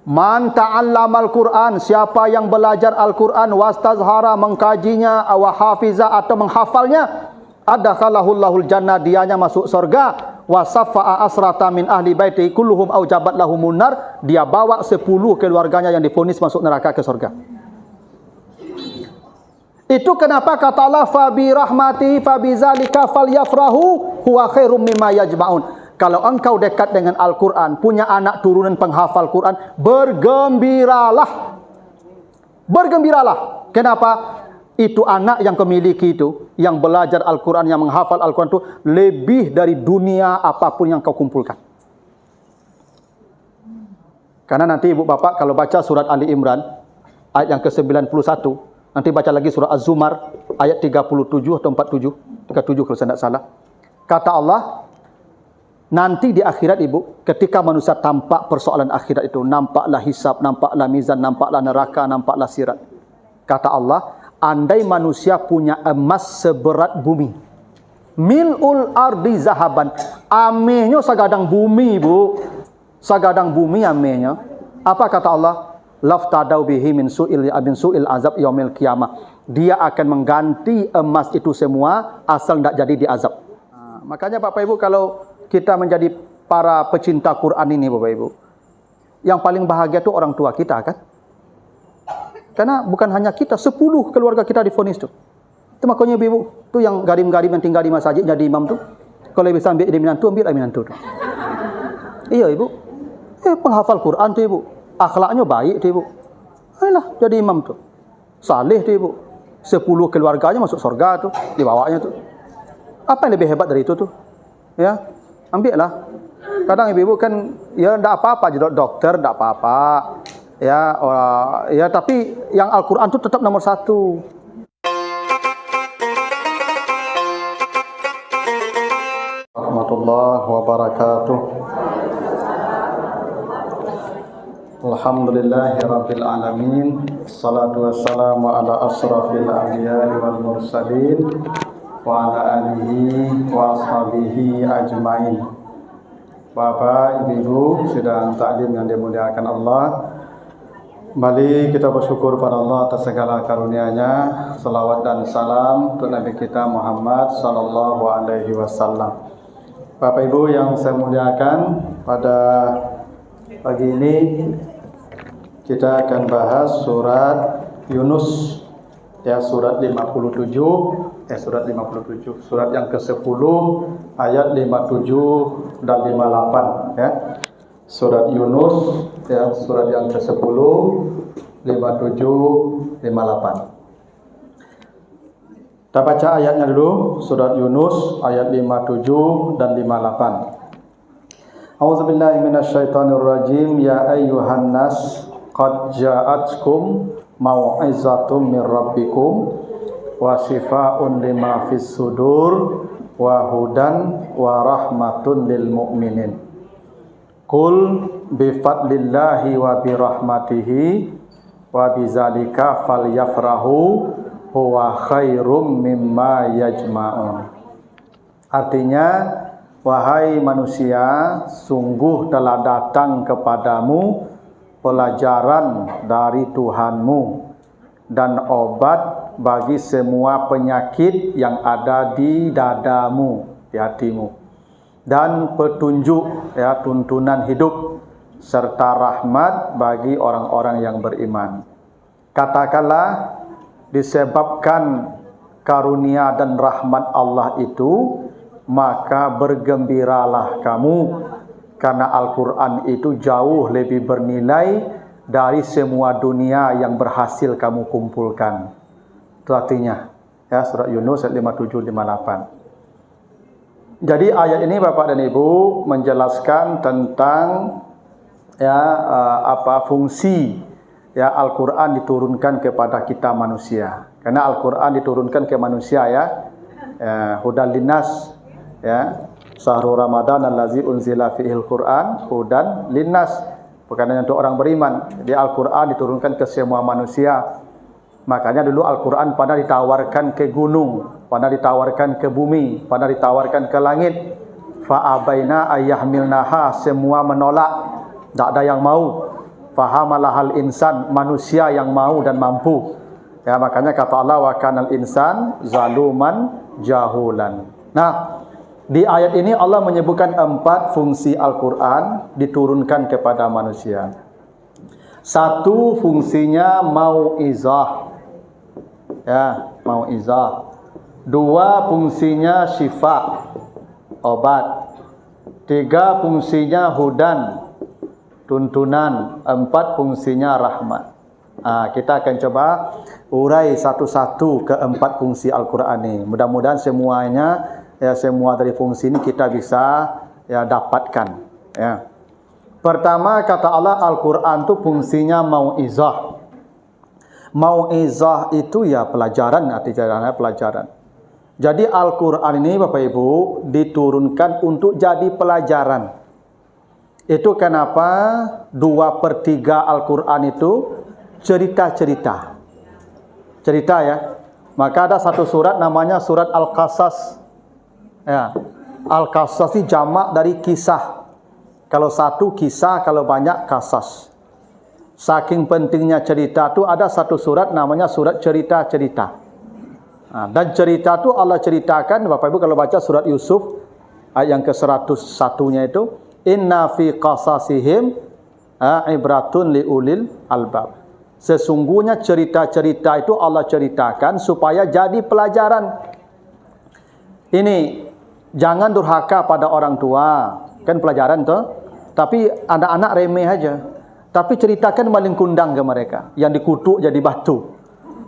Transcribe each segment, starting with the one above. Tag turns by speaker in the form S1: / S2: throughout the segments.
S1: Man ta'allamal Quran, siapa yang belajar Al-Quran wastazhara, mengkajinya, wa hafiza atau menghafalnya, adkhalahul jannah, dianya masuk surga. Wa saffa'a asrata min ahli baiti kulluhum aujabat lahumun nar, dia bawa 10 keluarganya yang divonis masuk neraka ke surga. Itu kenapa kata Allah, fa bi rahmati fa bi zalika falyafrahu huwa khairum mimma yajma'un. Kalau engkau dekat dengan Al-Quran, punya anak turunan penghafal Quran, bergembiralah. Bergembiralah. Kenapa? Itu anak yang kau miliki itu, yang belajar Al-Quran, yang menghafal Al-Quran itu, lebih dari dunia apapun yang kau kumpulkan. Karena nanti ibu bapak kalau baca surat Ali Imran, ayat yang ke-91, nanti baca lagi surat Az-Zumar, ayat 37 atau 47, 37 kalau saya tidak salah. Kata Allah, nanti di akhirat ibu, ketika manusia tampak persoalan akhirat itu, nampaklah hisab, nampaklah mizan, nampaklah neraka, nampaklah sirat. Kata Allah, andai manusia punya emas seberat bumi, mil'ul ardi zahaban, amehnya sagadang bumi ibu, sagadang bumi amehnya. Apa kata Allah? Laftadau bihi min su'il azab yaumil qiyamah. Dia akan mengganti emas itu semua asal tidak jadi diazab. Makanya Bapak Ibu, kalau kita menjadi para pecinta Quran ini Bapak Ibu, yang paling bahagia itu orang tua kita kan? Karena bukan hanya kita, 10 keluarga kita divonis tuh. Itu makanya Ibu, tuh yang garim-garim yang tinggal di masjid jadi imam tuh, kalau bisa ambil menantu, ambil menantu tuh. Iya Ibu, penghafal Quran tuh Ibu, akhlaknya baik tuh Ibu. Ayolah jadi imam tuh, saleh tuh Ibu, 10 keluarganya masuk surga tuh, dibawanya tuh. Apa yang lebih hebat dari itu tuh? Ya. Ambil lah. Kadang ibu-ibu kan, ya tidak apa-apa, jadi dokter tidak apa-apa. Ya, ya tapi yang Al-Quran itu tetap nomor 1. Warahmatullahi wabarakatuh. Alhamdulillahi rabbil alamin. Salatu wassalamu ala asrafil anbiya'i wal mursalin wa ala alihi wa ashabihi ajmain. Bapak, Ibu, sidang taklim yang dimuliakan Allah, kembali kita bersyukur pada Allah atas segala karunia-Nya. Salawat dan salam untuk Nabi kita Muhammad sallallahu alaihi wasallam. Bapak Ibu yang saya muliakan, pada pagi ini kita akan bahas surat Yunus, ya, surat 57, surat yang ke-10 ayat 57 dan 58 ya. Surat Yunus ya, surat yang ke-10 57 58. Kita baca ayatnya dulu, surat Yunus ayat 57 dan 58. A'udzubillahi minasyaitonirrajim. Ya ayyuhan nas qad ja'atkum mau'izatum mir rabbikum wa shifaa'un lima fis sudur wa hudan wa rahmatun lil mu'minin. Qul bi fadlillahi wa bi rahmatihi wa bi zalika falyafrahu huwa khairum mimma yajma'un. Artinya, wahai manusia, sungguh telah datang kepadamu pelajaran dari Tuhanmu dan obat bagi semua penyakit yang ada di dadamu, di hatimu, dan petunjuk, ya, tuntunan hidup serta rahmat bagi orang-orang yang beriman. Katakanlah, disebabkan karunia dan rahmat Allah itu, maka bergembiralah kamu, karena Al-Quran itu jauh lebih bernilai dari semua dunia yang berhasil kamu kumpulkan. Itu artinya, ya, surat Yunus ayat 57 58. Jadi ayat ini Bapak dan Ibu menjelaskan tentang, ya, apa fungsi, ya, Al-Quran diturunkan kepada kita manusia. Karena Al-Quran diturunkan ke manusia, ya, hudan linnas, ya, syahrul Ramadan allazi unzila fihil Quran hudan linnas, bukan hanya untuk orang beriman. Jadi Al-Quran diturunkan ke semua manusia. Makanya dulu Al-Quran pernah ditawarkan ke gunung, pernah ditawarkan ke bumi, pernah ditawarkan ke langit. Fa'abaina ayyahmilnaha, semua menolak, tak ada yang mau. Fahamalahal insan, manusia yang mau dan mampu. Ya, makanya kata Allah wa kanal insan zaluman jahulan. Nah, di ayat ini Allah menyebutkan 4 fungsi Al-Quran diturunkan kepada manusia. 1 fungsinya mau'izah. Ya, mau'izah. 2 fungsinya syifa, obat. 3 fungsinya hudan, tuntunan. 4 fungsinya rahmat. Kita akan coba urai satu-satu ke-4 fungsi Al-Quran ini. Mudah-mudahan semuanya, ya, semua dari fungsi ini kita bisa ya dapatkan. Ya. Pertama, kata Allah, Al-Quran itu fungsinya mau'izah. Mau'izah itu ya pelajaran, artinya pelajaran. Jadi Al-Quran ini Bapak Ibu diturunkan untuk jadi pelajaran. Itu kenapa 2/3 Al-Quran itu cerita-cerita. Cerita ya. Maka ada satu surat namanya surat Al-Qasas. Ya. Al-Qasas ini jamak dari kisah. Kalau satu kisah, kalau banyak kasas. Saking pentingnya cerita itu ada satu surat namanya surat cerita-cerita. Dan cerita itu Allah ceritakan, Bapak Ibu kalau baca surat Yusuf ayat yang ke-101-nya itu, inna fi qasasihim ibratun liulil albab. Sesungguhnya cerita-cerita itu Allah ceritakan supaya jadi pelajaran. Ini jangan durhaka pada orang tua, kan pelajaran tuh. Tapi anak-anak remeh aja. Tapi ceritakan maling kundang ke mereka, yang dikutuk jadi batu.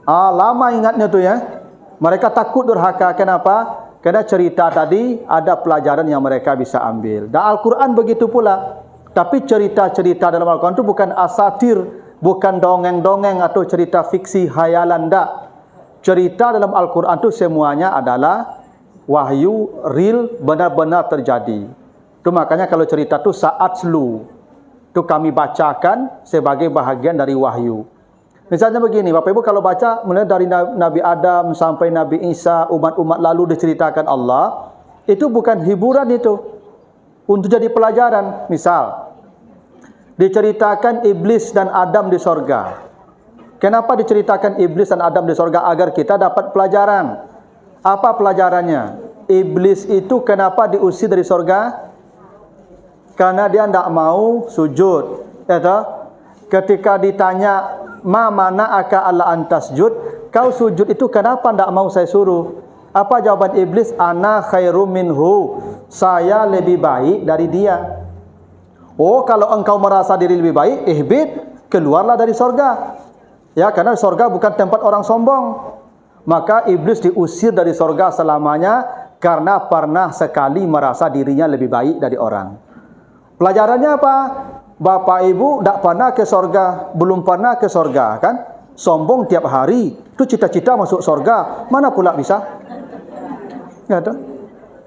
S1: Lama ingatnya tuh ya. Mereka takut durhaka. Kenapa? Karena cerita tadi ada pelajaran yang mereka bisa ambil. Dan Al-Quran begitu pula. Tapi cerita-cerita dalam Al-Quran itu bukan asatir, bukan dongeng-dongeng atau cerita fiksi hayalan. Tak. Cerita dalam Al-Quran itu semuanya adalah wahyu real, benar-benar terjadi. Itu makanya kalau cerita itu saat selu, itu kami bacakan sebagai bahagian dari wahyu. Misalnya begini, Bapak Ibu kalau baca mulai dari Nabi Adam sampai Nabi Isa, umat-umat lalu diceritakan Allah, itu bukan hiburan itu. Untuk jadi pelajaran. Misal, diceritakan iblis dan Adam di sorga. Kenapa diceritakan iblis dan Adam di sorga? Agar kita dapat pelajaran. Apa pelajarannya? Iblis itu kenapa diusir dari sorga? Karena dia tidak mau sujud. Ya toh? Ketika ditanya, ma mana'aka alla antasjud, kau sujud itu kenapa tidak mau saya suruh? Apa jawaban iblis? Ana khairum minhu, saya lebih baik dari dia. Oh, kalau engkau merasa diri lebih baik, ihbit, keluarlah dari sorga. Ya, karena sorga bukan tempat orang sombong. Maka iblis diusir dari sorga selamanya karena pernah sekali merasa dirinya lebih baik dari orang. Pelajarannya apa? Bapak Ibu tak pernah ke sorga, belum pernah ke sorga kan? Sombong tiap hari, itu cita-cita masuk sorga, mana pula bisa? Ya, tuh.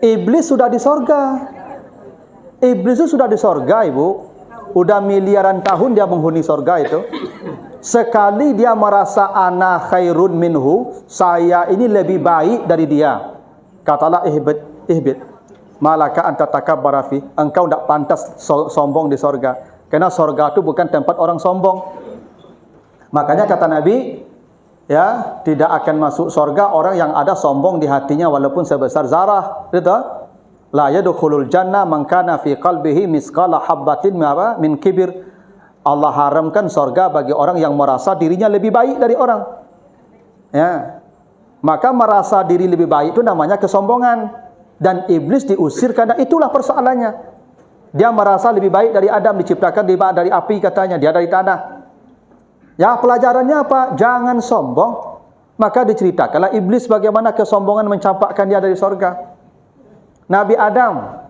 S1: Iblis sudah di sorga. Iblis itu sudah di sorga, Ibu. Udah miliaran tahun dia menghuni sorga itu. Sekali dia merasa ana khairun minhu, saya ini lebih baik dari dia. Katalah ihbit. Malaka anta takabbara fi, engkau tidak pantas sombong di sorga. Karena sorga itu bukan tempat orang sombong. Makanya kata Nabi, ya, tidak akan masuk sorga orang yang ada sombong di hatinya walaupun sebesar zarah. Gitu? La yadkhulul jannah man kana fi qalbihi misqala habbatin min kibir. Allah haramkan sorga bagi orang yang merasa dirinya lebih baik dari orang. Ya. Maka merasa diri lebih baik itu namanya kesombongan. Dan iblis diusir karena itulah persoalannya. Dia merasa lebih baik dari Adam, diciptakan dari api katanya, dia dari tanah. Ya, pelajarannya apa? Jangan sombong. Maka diceritakanlah iblis bagaimana kesombongan mencampakkan dia dari sorga. Nabi Adam,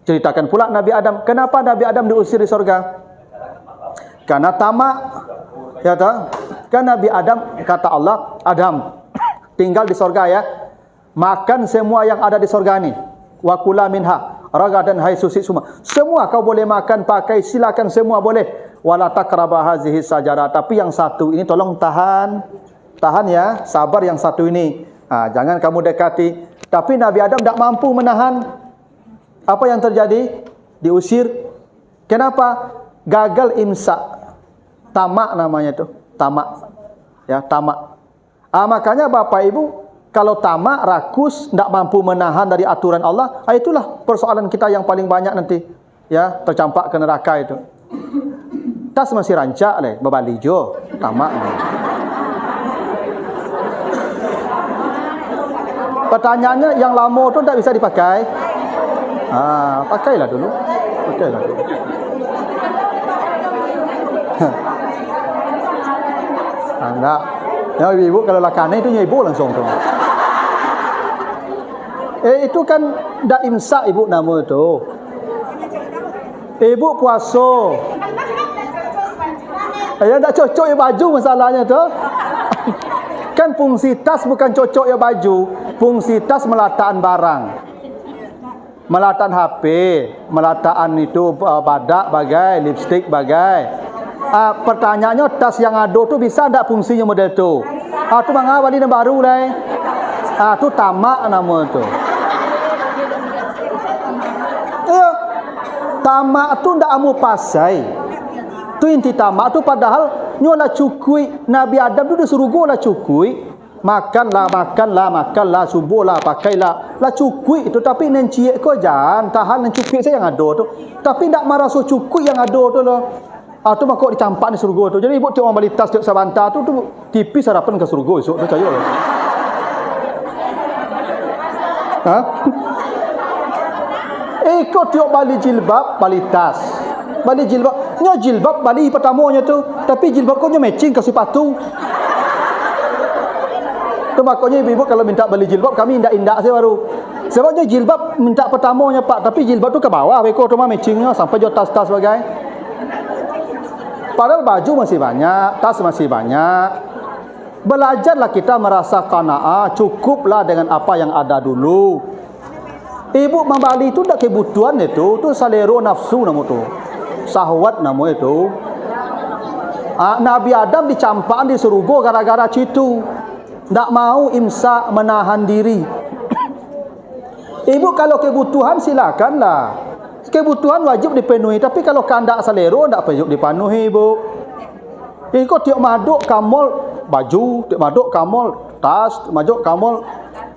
S1: ceritakan pula Nabi Adam. Kenapa Nabi Adam diusir di sorga? Karena tamak. Ya toh? Kan Nabi Adam, kata Allah, Adam, tinggal di sorga ya. Makan semua yang ada di sorga ini. Wa kula minha ragadan haitsu semua kau boleh makan, pakai, silakan semua boleh. Wala taqraba hazihi sajarah, tapi yang satu ini tolong tahan ya, sabar yang satu ini. Jangan kamu dekati. Tapi Nabi Adam tidak mampu menahan. Apa yang terjadi? Diusir. Kenapa? Gagal imsak. Tamak namanya tu, tamak. Ya, tamak. Makanya Bapak Ibu, kalau tamak, rakus, tidak mampu menahan dari aturan Allah, itulah persoalan kita yang paling banyak nanti. Ya, tercampak ke neraka itu. Tas masih rancak leh, berbalijo, tamak. Pertanyaannya, yang lama tu tak bisa dipakai. Pakailah dulu. Pakailah dulu. Enggak. Ya, ibu kalau lakannya itu ibu langsung tu. Itu kan dak imsak ibu nama itu. Ibu puasa. Ya tak cocok ya baju masalahnya tu. Kan fungsi tas bukan cocok ya baju, fungsi tas meletakkan barang. Meletakkan HP, meletakkan itu badak bagai, lipstick bagai. Pertanyaannya tas yang ada tu bisa tak fungsinya model tu? Tu mangga balik yang baru lah. Tu tamak nama tu. Tamak tu ndak amu pasai. Tu inti tamak tu padahal nyolah cukui Nabi Adam tu dia suruh go lah cukui. Makanlah, subuhlah, pakailah. Lah cukui itu tapi nenciek ko jangan tahan nencukui saya yang ada tu. Tapi ndak marah so cukui yang ada tu lah. Tu makok dicampak di surga tu. Jadi ibu tengok balik tas tengok sabanta tu tipis harapan ke surga esok percaya lah. Ikut tengok balik jilbab, balik tas. Balik jilbab, nyo jilbab balik pertamanya tu, tapi jilbab kau nyo matching ke sepatu. Tu makanya ibu-ibu kalau minta beli jilbab kami indak-indak saya baru. Sebabnya jilbab minta pertamanya Pak, tapi jilbab tu ke bawah beko tu mah matchingnya sampai jo tas-tas bagai. Padahal baju masih banyak, tas masih banyak. Belajarlah kita merasa qanaah, cukuplah dengan apa yang ada dulu. Ibu membali itu tak kebutuhan itu, tu salero nafsu nama tu. Sahwat nama itu. Nabi Adam dicampakkan di surga gara-gara citu. Tak mau imsak menahan diri. Ibu kalau kebutuhan silakanlah. Kebutuhan wajib dipenuhi, tapi kalau kandak salero tak wajib dipenuhi ibu. Kau tiap maduk kamol baju, tiap maduk kamol tas, maduk kamol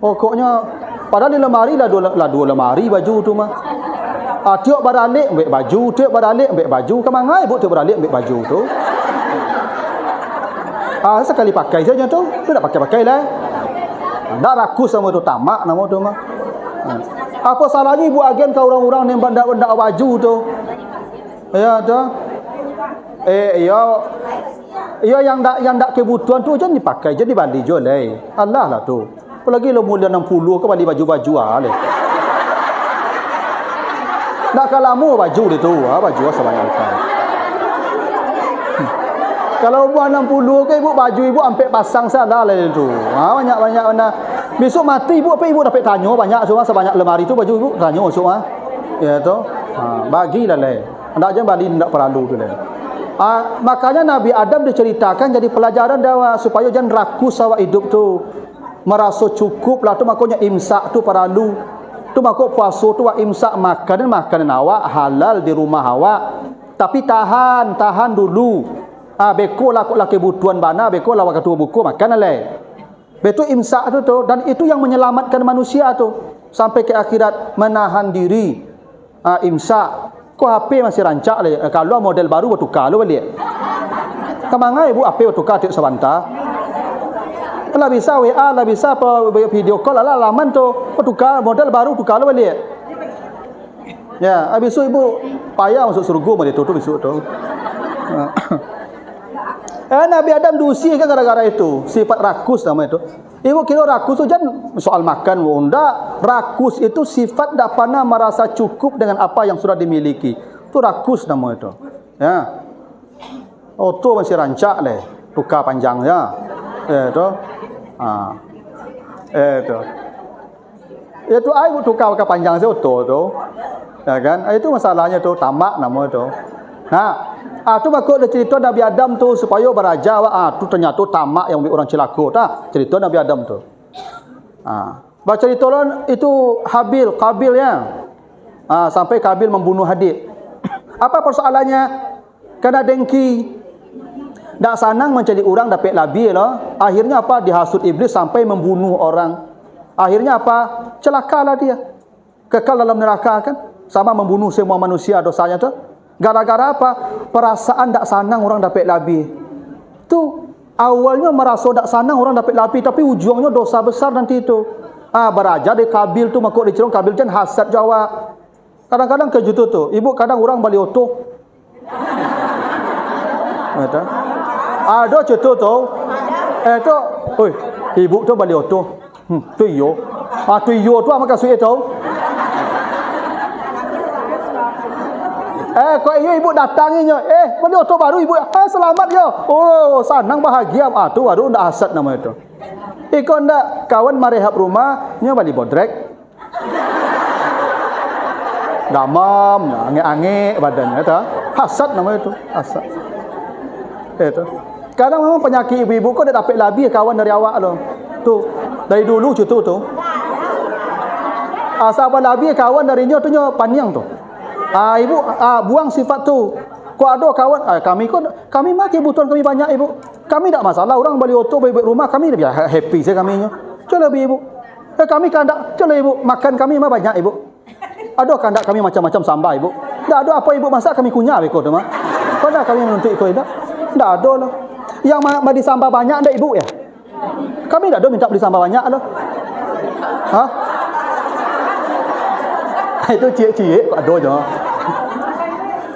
S1: pokoknya padahal di lemari lah dua lemari baju tu mah. Tiap beralik ambil baju, tiap beralik ambil baju. Kemangai ibu tiap beralik ambil baju tu. Sekali pakai saja tu, tu tak pakai-pakai lah. Tak rakus sama tu, tamak nama tu mah. Apa salahnya ibu agen ke orang-orang yang benda-benda baju tu? Ya tu. Ya yang tak kebutuhan tu jangan dipakai, jadi balik je lah. Allah lah tu. Apalagi lo mulia 60 ke balik baju-baju lah. Nak kalamu baju dia tu, baju sebanyak itu. Kalau umur 60 ke ibu baju ibu sampai pasang salah lah itu. Banyak-banyak mana. Besok mati ibu apa ibu dapat tanya banyak semua sebanyak lemari tu baju ibu tanya semua. Ya tu. Bagilah lah. Ndak jangan balik ndak perlu tu lah. Makanya Nabi Adam diceritakan jadi pelajaran dah supaya jangan rakus awak hidup tu. Merasa cukup lah tu makanya imsak tu perlu. Tu makok puasa tu imsak makanan awak halal di rumah awak. Tapi tahan dulu. Beko lah kok lah kebutuhan bana, beko lah waktu buku makan lah. Betul imsak tu dan itu yang menyelamatkan manusia tu sampai ke akhirat menahan diri. Imsak. Kok HP masih rancak lah. Kalau model baru bertukar lu balik. Kemangai ibu HP bertukar tiap sebanta. Lah bisa WA, lah bisa video call lah laman tu bertukar model baru tukar lu balik. Ya, habis tu ibu payah masuk surga mah dia tu besok tu. Nabi Adam diusir kan gara-gara itu. Sifat rakus nama itu. Ibu kira rakus tu jangan soal makan bunda. Rakus itu sifat tak pernah merasa cukup dengan apa yang sudah dimiliki. Itu rakus nama itu. Ya. Tu masih rancak leh. Tukar panjangnya. Itu. Itu. Itu ai tukar panjang saya tu. Ya kan? Itu masalahnya tu tamak nama itu. Tu makut dia cerita Nabi Adam tu supaya beraja tu ternyata tamak yang orang celaka cerita Nabi Adam tu. Baca cerita itu Qabil ya. Sampai Qabil membunuh Habil. Apa persoalannya? Kena dengki. dak sanang mencari orang dapat labi lah. Akhirnya apa? Dihasut iblis sampai membunuh orang. Akhirnya apa? Celakalah dia. Kekal dalam neraka kan? Sama membunuh semua manusia dosanya tu. Gara-gara apa? Perasaan dak sanang orang dapat labi. Tu awalnya merasa dak sanang orang dapat labi, tapi ujungnya dosa besar nanti itu. Beraja di Kabil tu makuk dicerong Kabil kan hasad Jawa. Kadang-kadang ke jutu tu. Ibu kadang orang balik oto. Betul. Ada jutu tu. Tu, oi, ibu tu balik oto. Tu iyo. Tu iyo tu apa kasih tu? Kau iyo ibu datanginya. Balik oto baru ibu. Selamat ya. Oh, senang bahagia. Tu baru ndak hasad nama itu. Kau ndak kawan marehab rumahnya balik bodrek. Damam, ange-ange badannya tu. Hasad nama itu, hasad. Itu. Kadang memang penyakit ibu-ibu kau dah dapat labi kawan dari awak tu. Tu, dari dulu cutu tu. Asal labi kawan darinya tu nya paniang tu. Ibu buang sifat tu. Kau ada kawan, kami mah kebutuhan kami banyak ibu. Kami tak masalah orang balik oto baik-baik rumah kami lebih happy saya kami nya. Coba ibu. Kami kandak, coba ibu makan kami mah banyak ibu. Ada kandak kami macam-macam sambal ibu. Tak ada apa ibu masak kami kunyah ikut tu mah. Pada kami menuntut ikut dak. Tak ada lah. Yang bagi sambal banyak ndak ibu ya? Kami tak ada minta beli sambal banyak lah. Itu cik-cik ada je.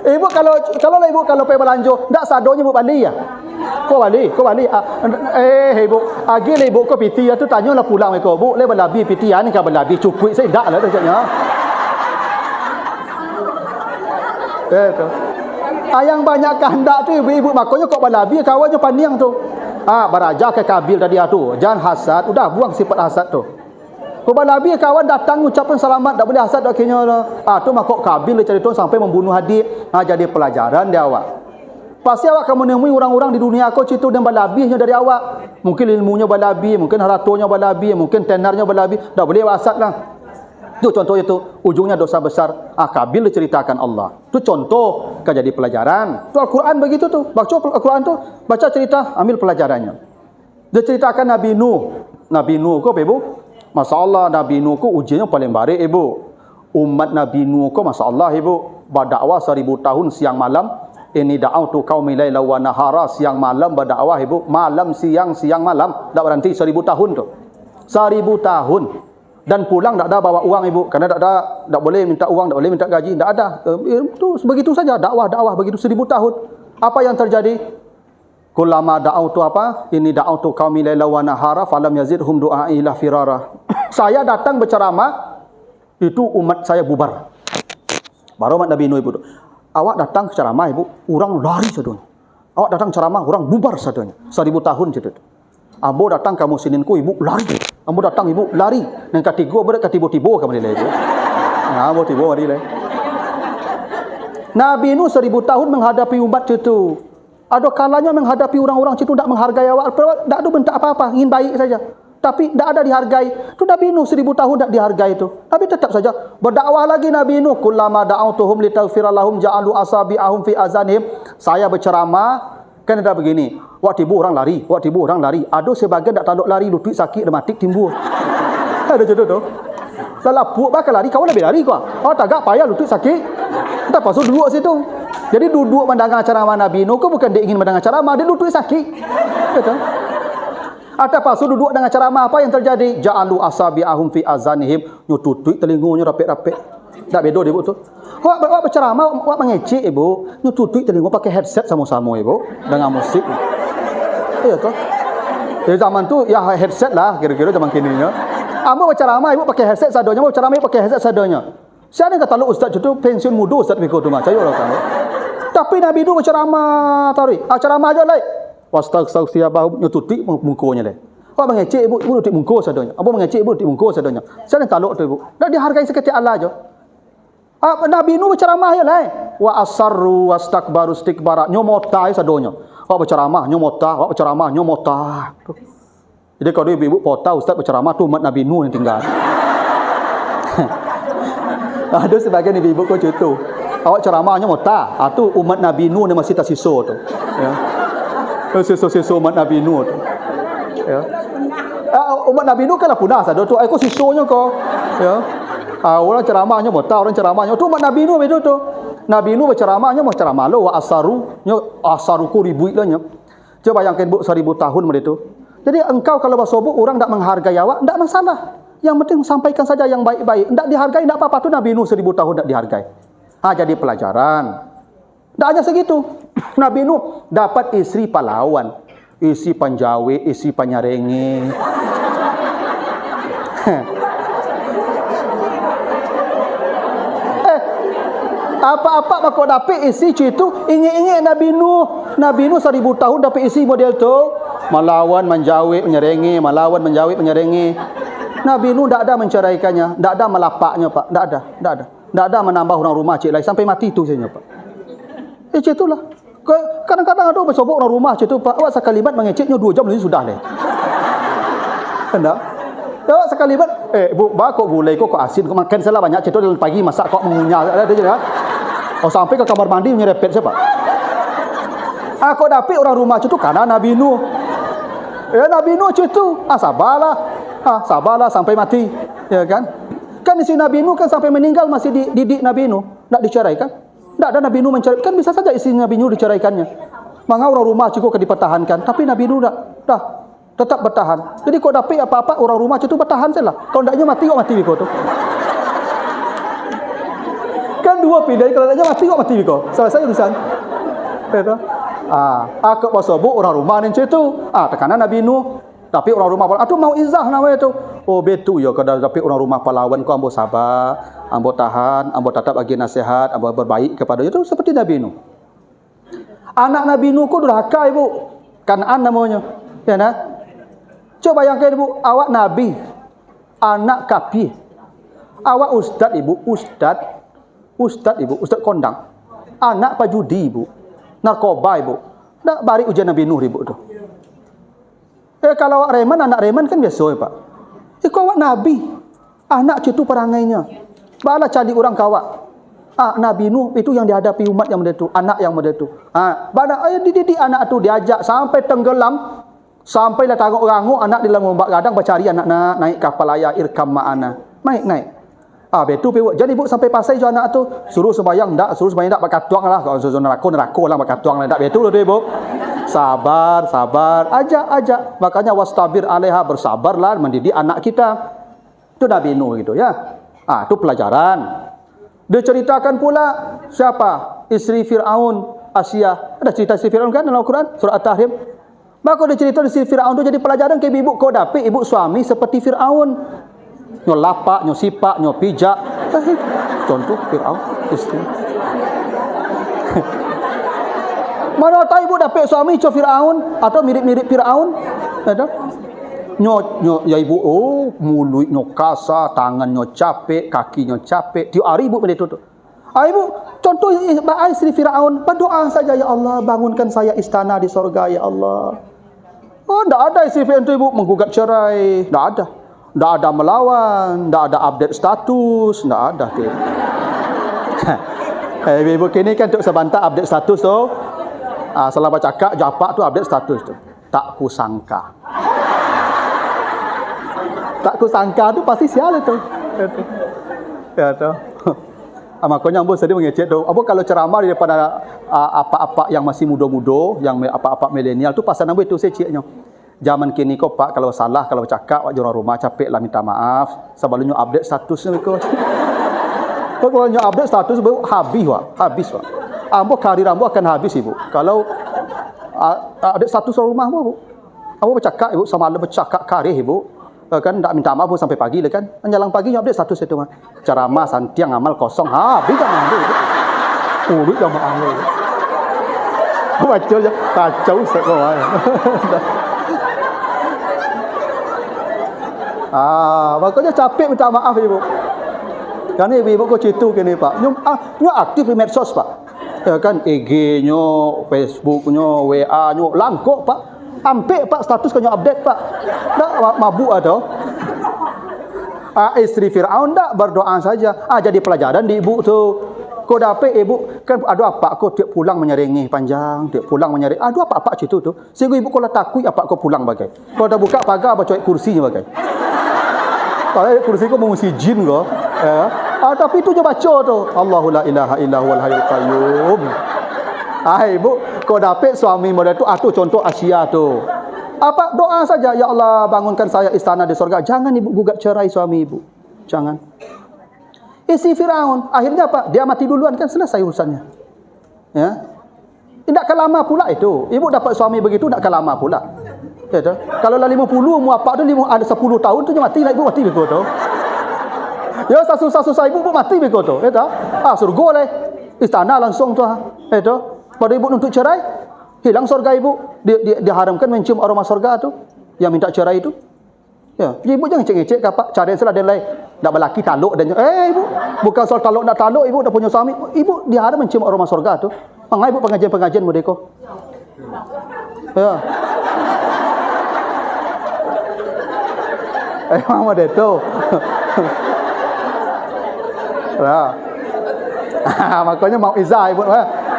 S1: Ibu kalau ibu kalau pergi belanja, ndak sadonya ibu balik ya? Kau balik. Ibu, agi ibu kau piti tu tanyalah pulang kau. Bu, le belabi piti ni ka belabi cukup saya dak lah decaknya. Tu. Yang banyak kandak tu ibu-ibu makanya kau belabi kawannya paniang tu. Beraja ke Kabil tadi tu. Jangan hasad, udah buang sifat hasad tu. Kau belabi kawan datang ucapan selamat tak boleh hasad akhirnya lah. Tu makok Kabil dia cari tu sampai membunuh adik. Jadi pelajaran dia awak. Pasti awak akan menemui orang-orang di dunia kau citu dan balabihnya dari awak. Mungkin ilmunya balabi, mungkin haratonya balabi, mungkin tenarnya balabi. Tak boleh wasat lah. Itu contoh itu. Ujungnya dosa besar. Kabil diceritakan Allah. Itu contoh kan jadi pelajaran. Itu Al-Quran begitu tu. Baca Al-Quran tu, baca cerita, ambil pelajarannya. Dia ceritakan Nabi Nuh. Nabi Nuh kau ibu? Masya Allah Nabi Nuh kau ujiannya paling baik ibu. Umat Nabi Nuh kau Masya Allah ibu. Berdakwah 1000 tahun siang malam. Ini da'autu qaumi laila wa nahara, siang malam berdakwah ibu, malam siang malam, tak berhenti 1000 tahun tu. 1000 tahun. Dan pulang tak ada bawa uang ibu, kerana tak boleh minta uang, tak boleh minta gaji, tak ada. Itu begitu saja dakwah begitu 1000 tahun. Apa yang terjadi? Kullama da'autu apa? Ini da'autu qaumi laila wa nahara falam yazidhum du'ai ila firara. Saya datang berceramah, itu umat saya bubar. Baru umat Nabi Nuh ibu tu. Awak datang ceramah ibu, orang lari sadonya. Awak datang ceramah, orang bubar sadonya. 1000 tahun cerita tu. Ambo datang kamu sininku ibu lari. Ambo datang ibu lari. Nang katigo berat katibo-tibo kamu dilai ibu. Ambo tibo mari lai. Nabi Nuh 1000 tahun menghadapi umat itu. Ada kalanya menghadapi orang-orang itu tak menghargai awak, tak ada bentak apa-apa, ingin baik saja. Tapi tidak ada dihargai. Itu Nabi Nuh 1000 tahun tak dihargai itu. Tapi tetap saja berdakwah lagi Nabi Nuh. Kullama da'autuhum litaghfira lahum ja'alu asabi'ahum fi azanihim. Saya berceramah kan ada begini. Waktu tibu orang lari, Ada sebagian tak tanduk lari, lutut sakit, rematik timbul. Ada jodoh tu. Dalam puak bakal lari, kau lebih lari kau. Tagak payah lutut sakit. Tak pasal duduk situ. Jadi duduk mendengar ceramah Nabi Nuh, kau bukan dia ingin mendengar ceramah, dia lutut sakit. Betul? Atau pasu duduk dengan ceramah apa yang terjadi? Ja'alu asabi'ahum fi azanihim, nyututui telingunya rapik-rapik. Tak beda dia ibu tu. Awak berceramah, awak mengecek ibu, nyututui telingu pakai headset sama-sama ibu dengan musik. Iya tu. Di zaman tu ya headset lah kira-kira zaman kininya. Ambo berceramah ibu pakai headset sadonya, mau ceramah ibu pakai headset sadonya. Siapa yang kata lu ustaz itu pensiun muda ustaz mikir tu macam orang tahu. Tapi Nabi tu berceramah tadi. Ceramah aja lah. Wastaghfirullah nyututi mungkonya leh. Awak mengecek ibu nutik mungko sadonya. Apa mengecek ibu nutik mungko sadonya. Saya taluk tu ibu. Dak dihargai seketika Allah aja. Nabi Nuh berceramah ya lah. Wa asarru wastakbaru istikbara. Nyomota sadonya. Awak berceramah nyomota, awak berceramah nyomota. Jadi kalau ibu pota ustaz berceramah tu umat Nabi Nuh yang tinggal. Ada sebagian ibu kau cerita. Awak ceramah nyomota. Tu umat Nabi Nuh ni masih tersisa tu. Ya. Siswa umat Nabi Nuh tu. Ya. Umat Nabi Nuh kan lah punah sah tu. Aku siswanya kau. Ya. Orang ceramahnya tahu orang ceramahnya tu umat Nabi Nuh begitu tu. Nabi Nuh berceramahnya mau ceramah lo wa asaruku ribu ilahnya. Coba bayangkan bu 1000 tahun begitu. Jadi engkau kalau bersobok orang tak menghargai awak, tak masalah. Yang penting sampaikan saja yang baik-baik. Tak dihargai tak apa-apa tu Nabi Nuh 1000 tahun tak dihargai. Jadi pelajaran. Tak hanya segitu. Nabi Nuh dapat isteri pahlawan, isteri penjawi, isteri penyarengi. Apa-apa bakal dapat isi itu ingat-ingat Nabi Nuh. Nabi Nuh 1000 tahun dapat isi model tu. Melawan, menjawab, menyerengi, melawan, menjawab, menyerengi. Nabi Nuh tak ada menceraikannya, tak ada melapaknya, Pak. Tak ada. Tak ada menambah orang rumah cik lain sampai mati tu saja, Pak. Cik itulah. Kadang-kadang ada bersobok orang rumah cik tu, Pak. Awak sekalimat mengeceknya 2 jam lagi sudah leh. Kendak? Awak sekalimat, bu, kok gulai kok asin, kok makan salah banyak cik tu dalam pagi masak kok mengunyah. Ada je kan? Oh sampai ke kamar mandi menyerepet siapa? Kok dapat orang rumah cik tu karena Nabi Nuh. Nabi Nuh cik tu, sabarlah sampai mati, ya kan? Kan isi Nabi Nuh kan sampai meninggal masih didik Nabi Nuh, tak diceraikan. Tak ada Nabi Nuh menceraikan, bisa saja isi Nabi Nuh diceraikannya. Maka orang rumah cik kok dipertahankan, tapi Nabi Nuh dah tetap bertahan. Jadi kau dapat apa-apa orang rumah cik tu bertahan sajalah. Kalau taknya mati kok mati kau tu. Kan dua pilihan, kalau taknya mati kok mati kau. Selesai urusan. Betul? Aku bersobok orang rumah ni cik tu. Tekanan Nabi Nuh. Tapi orang rumah pahlawan, tu mau izah namanya tu. Oh betul ya, kalau dapat orang rumah pahlawan kau ambo sabar, ambo tahan, ambo tetap bagi nasihat, ambo berbaik kepada itu seperti Nabi Nuh. Anak Nabi Nuh kau durhaka ibu. Kan'an namanya. Ya nah. Coba bayangkan ibu, awak nabi, anak kafir. Awak ustaz ibu, ustaz ibu, ustaz kondang. Anak pajudi ibu. Narkoba ibu. Tak bari ujian Nabi Nuh ibu tu. Kalau awak reman, anak reman kan biasa ya Pak. Kau awak nabi, anak cucu perangainya. Bala cari orang kawak. Nabi Nuh itu yang dihadapi umat yang begitu, anak yang begitu. Bala dididik anak tu diajak sampai tenggelam, sampailah tanguk-ranguk anak di dalam ombak gadang bercari anak naik kapal layar irkam ma'ana. Naik. Betul. Jadi ibu sampai pasai jo anak tu suruh sembahyang tak berkatuang lah. Kalau suruh neraka lah berkatuang lah. Tak betul tu ibu. Sabar, ajak. Makanya wastabir alaiha, bersabarlah mendidik anak kita. Itu Nabi Nuh gitu ya. Itu pelajaran. Diceritakan pula siapa? Isteri Fir'aun, Asia. Ada cerita isteri Fir'aun kan dalam Al-Quran surah At-Tahrim. Maka dia cerita isteri Fir'aun tu jadi pelajaran ke ibu kau dapat ibu suami seperti Fir'aun. Nyo lapak, nyo sipak, nyo pijak. Contoh Fir'aun isteri. Mana tahu ibu dapat suami macam Fir'aun atau mirip-mirip Fir'aun? Ada? Nyo ya ibu, mulut nyo kasar, tangan nyo capek, kaki nyo capek. Tiap hari ibu begitu tu. Ibu, contoh isteri Fir'aun, berdoa saja ya Allah, bangunkan saya istana di sorga ya Allah. Tak ada isteri Fir'aun tu ibu menggugat cerai, tak ada. Tak ada melawan, tak ada update status, tak ada. Ibu kini kan untuk sebentar update status tu. Selama cakap japak tu update status tu. Tak kusangka. Tak kusangka tu pasti sial itu. Ya tu. Makanya ambo sedih mengecek tu. Ambo kalau ceramah daripada apa-apa yang masih muda-muda, yang apa-apa milenial tu pasal ambo itu saya ceknya. Zaman kini kau Pak kalau salah kalau cakap wak orang rumah capek lah minta maaf. Sebelumnya update status ni kau. Kalau nyo update status habis wak. Ambo karir ambo akan habis ibu. Kalau update status orang rumah bu. Ambo bercakap ibu semalam bercakap karir ibu. Kan tak minta maaf sampai pagi lah kan. Menjelang pagi nyo update status itu mah. Ceramah santiang amal kosong. Habis kan ambo. Duit dah mahal. Baca je kacau sekali. Makanya capek minta maaf ibu. Kerana ibu kau cerita kini Pak. Nyo aktif di medsos Pak. Ya kan IG-nyo, Facebook-nyo, WA-nyo langkok Pak. Ampek Pak status kau update Pak. Tak mabuk ada. Isteri Fir'aun tak berdoa saja. Jadi pelajaran di ibu tu. kau dapat ibu kan ada apa kau tiap pulang menyerengi panjang, tiap pulang menyering. Ada apa situ tu. Sehingga ibu kalau takut apa kau pulang bagai. Kau dah buka pagar baca kursinya bagai. Kalau kursi kau mengusir jin kau. Tapi itu je baca tu. Allahu la ilaha illa huwal hayyul qayyum. Ibu, kau dapat suami model tu, tu contoh Asia tu. Apa doa saja, ya Allah bangunkan saya istana di surga. Jangan ibu gugat cerai suami ibu. Jangan. Isi Firaun, akhirnya apa? Dia mati duluan kan selesai urusannya. Ya. Tidak akan lama pula itu. Ibu dapat suami begitu tidak akan lama pula. Ya, kalau lah 50 mu apa tu ada 10 tahun tu je mati lah ibu mati begitu tu. Ya susah-susah ibu mati begitu tu. Ya tak? Surga lah. Istana langsung tu. Ya tak? Pada ibu untuk cerai, hilang surga ibu. Diharamkan mencium aroma surga tu. Yang minta cerai itu. Ya, ibu jangan cek-cek kapak cari salah dia lain. Dak berlaki taluk dan ibu, bukan soal taluk nak taluk ibu dah punya suami. Ibu diharap mencium aroma surga tu. Pangai ibu pengajian-pengajian modeko. Ya. Mama dia tu. Lah. Makanya mau izah ibu.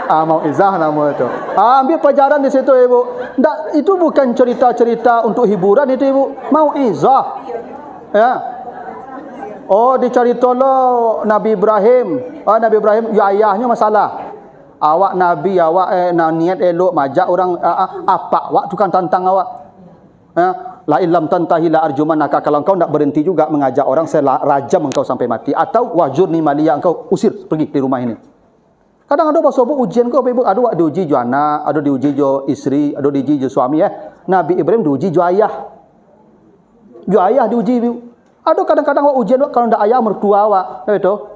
S1: Mau izah nama itu. Ambil pelajaran di situ ibu. Itu bukan cerita-cerita untuk hiburan itu ibu. Mau izah. Ya. Oh dicerita lo Nabi Ibrahim. Nabi Ibrahim ya ayahnya masalah. Awak Nabi awak niat elok majak orang apa awak tukang tantang awak. La illam tantahi la arjumanaka, kalau engkau tak berhenti juga mengajak orang saya rajam engkau sampai mati atau wajurni maliya engkau usir pergi di rumah ini. Kadang ada bahasa ujian kau ibu, ada wak diuji jo anak, ada diuji jo isteri, ada diuji jo suami Nabi Ibrahim diuji jo ayah. Jo ayah diuji ibu. Ada kadang-kadang wak ujian wak kalau ndak ayah mertua awak, betul?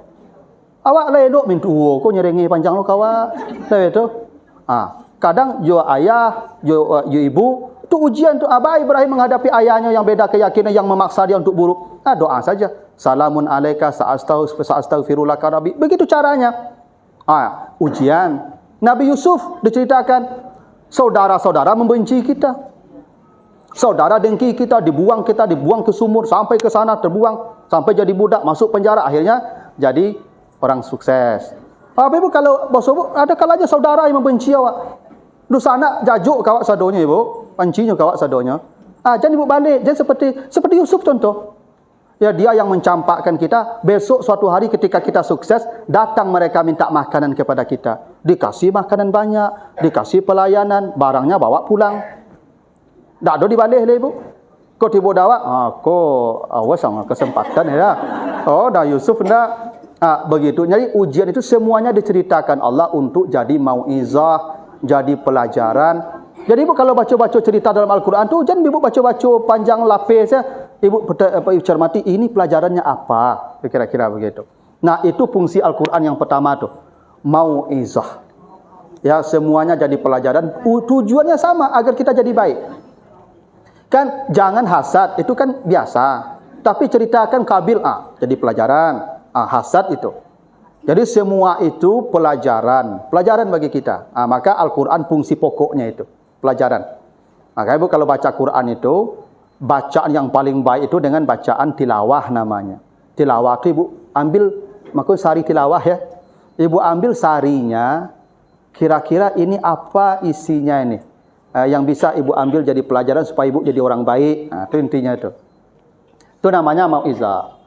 S1: Awak ledok mintu kau nyerengi panjang lo kawa, betul? Kadang jo ayah, jo ibu tu ujian tu Abah Ibrahim menghadapi ayahnya yang beda keyakinan yang memaksa dia untuk buruk. Doa saja. Salamun alaika sa'astaghfirulaka rabbi. Begitu caranya. Ujian. Nabi Yusuf diceritakan saudara-saudara membenci kita. Saudara dengki kita, dibuang ke sumur sampai ke sana terbuang sampai jadi budak, masuk penjara, akhirnya jadi orang sukses. Ibu kalau bosok ada kalanya saudara yang membenci awak. Dosa anak jajuk kawak sadonya ibu. Pancinya kawak sadonya. Jangan ibu balik. Jangan seperti Yusuf contoh. Ya dia yang mencampakkan kita. Besok suatu hari ketika kita sukses, datang mereka minta makanan kepada kita. Dikasih makanan banyak, dikasih pelayanan, barangnya bawa pulang. Tak ada dibalik lah ibu. Kau tiba dawak, kau awas sama kesempatan ya. Dah Yusuf dah. Begitu. Jadi ujian itu semuanya diceritakan Allah untuk jadi mauizah, jadi pelajaran. Jadi ibu kalau baca-baca cerita dalam Al-Quran tu jangan ibu baca-baca panjang lapis ya. Ibu cermati ini pelajarannya apa? Kira-kira begitu. Nah, itu fungsi Al-Quran yang pertama tu. Mauizah. Ya, semuanya jadi pelajaran. Tujuannya sama agar kita jadi baik. Kan jangan hasad, itu kan biasa. Tapi ceritakan Kabil jadi pelajaran. Hasad itu. Jadi semua itu pelajaran bagi kita. Maka Al-Quran fungsi pokoknya itu. Pelajaran. Maka ibu kalau baca Quran itu, bacaan yang paling baik itu dengan bacaan tilawah namanya. Tilawah itu ibu ambil, maksud sari tilawah ya. Ibu ambil sarinya, kira-kira ini apa isinya ini. Yang bisa ibu ambil jadi pelajaran supaya ibu jadi orang baik. Itu intinya itu. Itu namanya mauizah.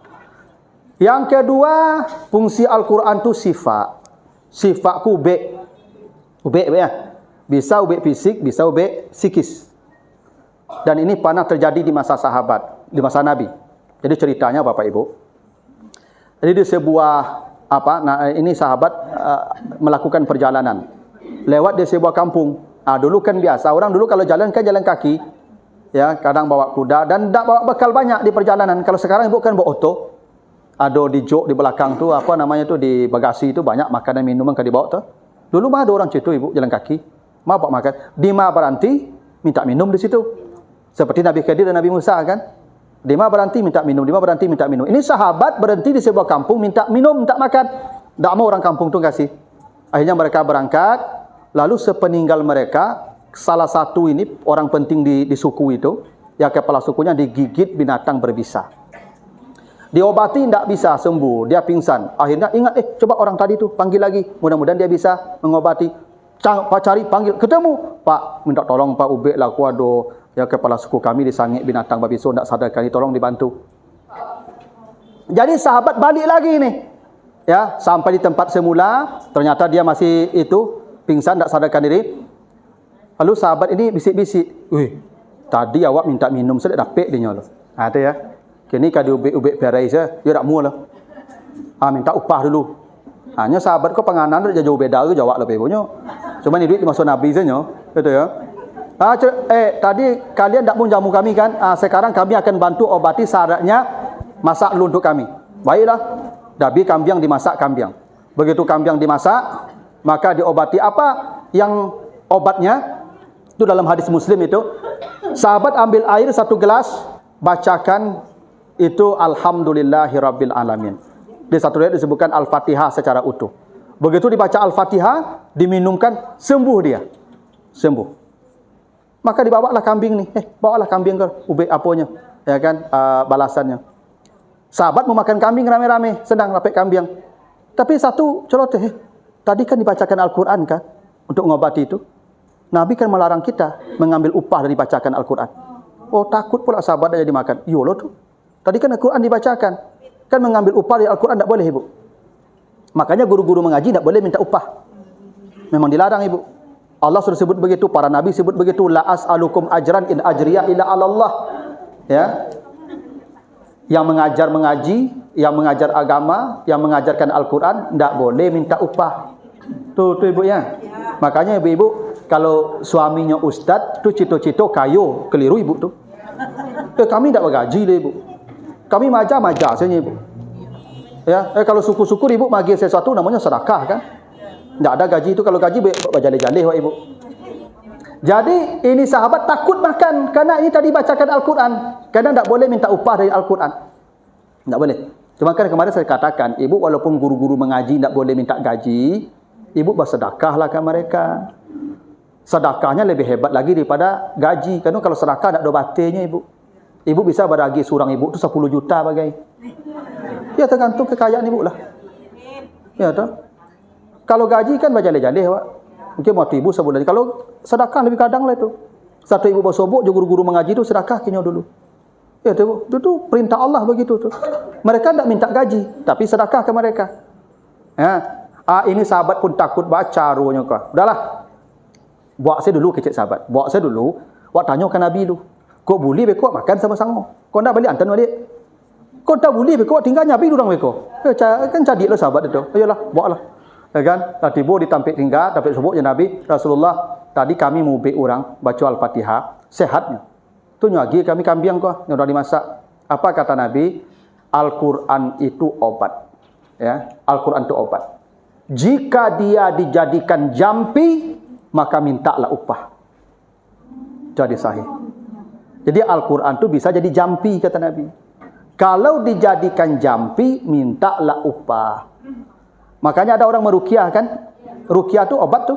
S1: Yang kedua, fungsi Al-Quran itu sifat. Sifatku ubek. Ubek ya. Bisa ubek fisik, bisa ubek psikis. Dan ini pernah terjadi di masa sahabat, di masa Nabi. Jadi ceritanya Bapak Ibu. Jadi di sebuah ini sahabat melakukan perjalanan. Lewat di sebuah kampung. Dulu kan biasa, orang dulu kalau jalan kan jalan kaki. Ya, kadang bawa kuda dan tak bawa bekal banyak di perjalanan. Kalau sekarang ibu kan bawa oto. Ada di jok di belakang tu di bagasi itu banyak makanan minuman kan dibawa tu. Dulu mah ada orang situ ibu jalan kaki. Mau bawa makan. Di mana berhenti minta minum di situ. Seperti Nabi Khidir dan Nabi Musa kan. Di mana berhenti minta minum, di mana berhenti minta minum. Ini sahabat berhenti di sebuah kampung minta minum, minta makan. Tak mau orang kampung tu kasih. Akhirnya mereka berangkat. Lalu sepeninggal mereka, salah satu ini orang penting di suku itu, ya kepala sukunya digigit binatang berbisa. Diobati tidak bisa sembuh, dia pingsan. Akhirnya ingat, coba orang tadi tu panggil lagi. Mudah-mudahan dia bisa mengobati. Pak cari, panggil, ketemu. Pak, minta tolong Pak Ubek lah, kuado. Ya, kepala suku kami disangit binatang babi so, tidak sadarkan, tolong dibantu. Jadi sahabat balik lagi nih. Ya, sampai di tempat semula, ternyata dia masih itu pingsan, tidak sadarkan diri. Lalu sahabat ini bisik-bisik, "Wih, tadi awak minta minum, saya tak dapat dia nyolo." Ada ya. Kini kadi ubek-ubek berai saya, dia tak mau lah. Minta upah dulu. Hanya sahabat kau penganan dia jauh beda ke jawab lebih punya. Cuma ni duit dimasuk Nabi saja, gitu ya. Tadi kalian tak mau jamu kami kan? Sekarang kami akan bantu obati syaratnya masak dulu untuk kami. Baiklah. Dabi kambiang dimasak kambiang. Begitu kambiang dimasak, maka diobati apa yang obatnya? Itu dalam hadis Muslim itu. Sahabat ambil air 1 gelas, bacakan itu alhamdulillahirabbil alamin. Di satu ayat disebutkan Al-Fatihah secara utuh. Begitu dibaca Al-Fatihah, diminumkan, sembuh dia. Sembuh. Maka dibawalah kambing nih. Bawalah kambing ke ubek aponya, ya kan, balasannya. Sahabat mau makan kambing rame-rame, sedang lapik kambing. Tapi satu celoteh, tadi kan dibacakan Al-Quran kan untuk mengobati itu. Nabi kan melarang kita mengambil upah dari bacakan Al-Quran. Oh, takut pula sahabat aja dimakan. Yolo tuh. Tadi kan Al-Quran dibacakan. Kan mengambil upah dari Al-Quran tak boleh, Ibu. Makanya guru-guru mengaji tak boleh minta upah. Memang dilarang, Ibu. Allah sudah sebut begitu, para nabi sebut begitu, la as'alukum ajran in ajriya illa 'ala Allah. Ya. Yang mengajar mengaji, yang mengajar agama, yang mengajarkan Al-Quran tak boleh minta upah. Tuh Ibu ya. Makanya Ibu, kalau suaminya ustaz tu cito-cito kayu, keliru Ibu tu. Kami tak bergaji lah Ibu. Kami maja saja Ibu. Ya, kalau syukur-syukur Ibu bagi sesuatu namanya sedekah kan. Tak ada gaji itu, kalau gaji berjalih-jalih Wak Ibu. Jadi ini sahabat takut makan karena ini tadi bacakan Al-Quran. Karena tak boleh minta upah dari Al-Quran. Tak boleh. Cuma kan kemarin saya katakan, Ibu walaupun guru-guru mengaji tak boleh minta gaji, Ibu bersedekahlah ke mereka. Sedekahnya lebih hebat lagi daripada gaji. Karena kalau sedekah tak ada batinnya Ibu. Ibu bisa beragi surang Ibu tu 10 juta bagai. Ya tergantung kekayaan Ibu lah. Ya tak. Kalau gaji kan berjalih-jalih Pak. Mungkin waktu Ibu sebulan. Kalau sedekah lebih kadang lah itu. Satu Ibu bersobok, guru-guru mengaji tu sedekah kinyo dulu. Ya tu, itu perintah Allah begitu tu. Mereka tak minta gaji, tapi sedekah ke mereka. Ya. Ini sahabat pun takut baca ruhnya kau. Udahlah. Buat saya dulu kecil sahabat. Buat saya dulu. Buat tanya ke Nabi dulu. Kau boleh bekok makan sama-sama. Kau nak balik antan balik. Kau tak boleh bekok tinggal nyabi durang bekok. Kan cadiklah sahabat itu. Ayolah, buatlah. Ya kan? Tiba ditampik tinggal, tampik sebut ya Nabi Rasulullah, tadi kami mau be orang baca Al-Fatihah, sehatnya. Tu nyagi kami kambing kau, yang dah dimasak. Apa kata Nabi? Al-Quran itu obat. Ya, Al-Quran itu obat. Jika dia dijadikan jampi, maka mintalah upah. Jadi sahih. Jadi Al-Quran itu bisa jadi jampi kata Nabi. Kalau dijadikan jampi, mintalah upah. Makanya ada orang meruqyah kan? Ruqyah tu obat tu.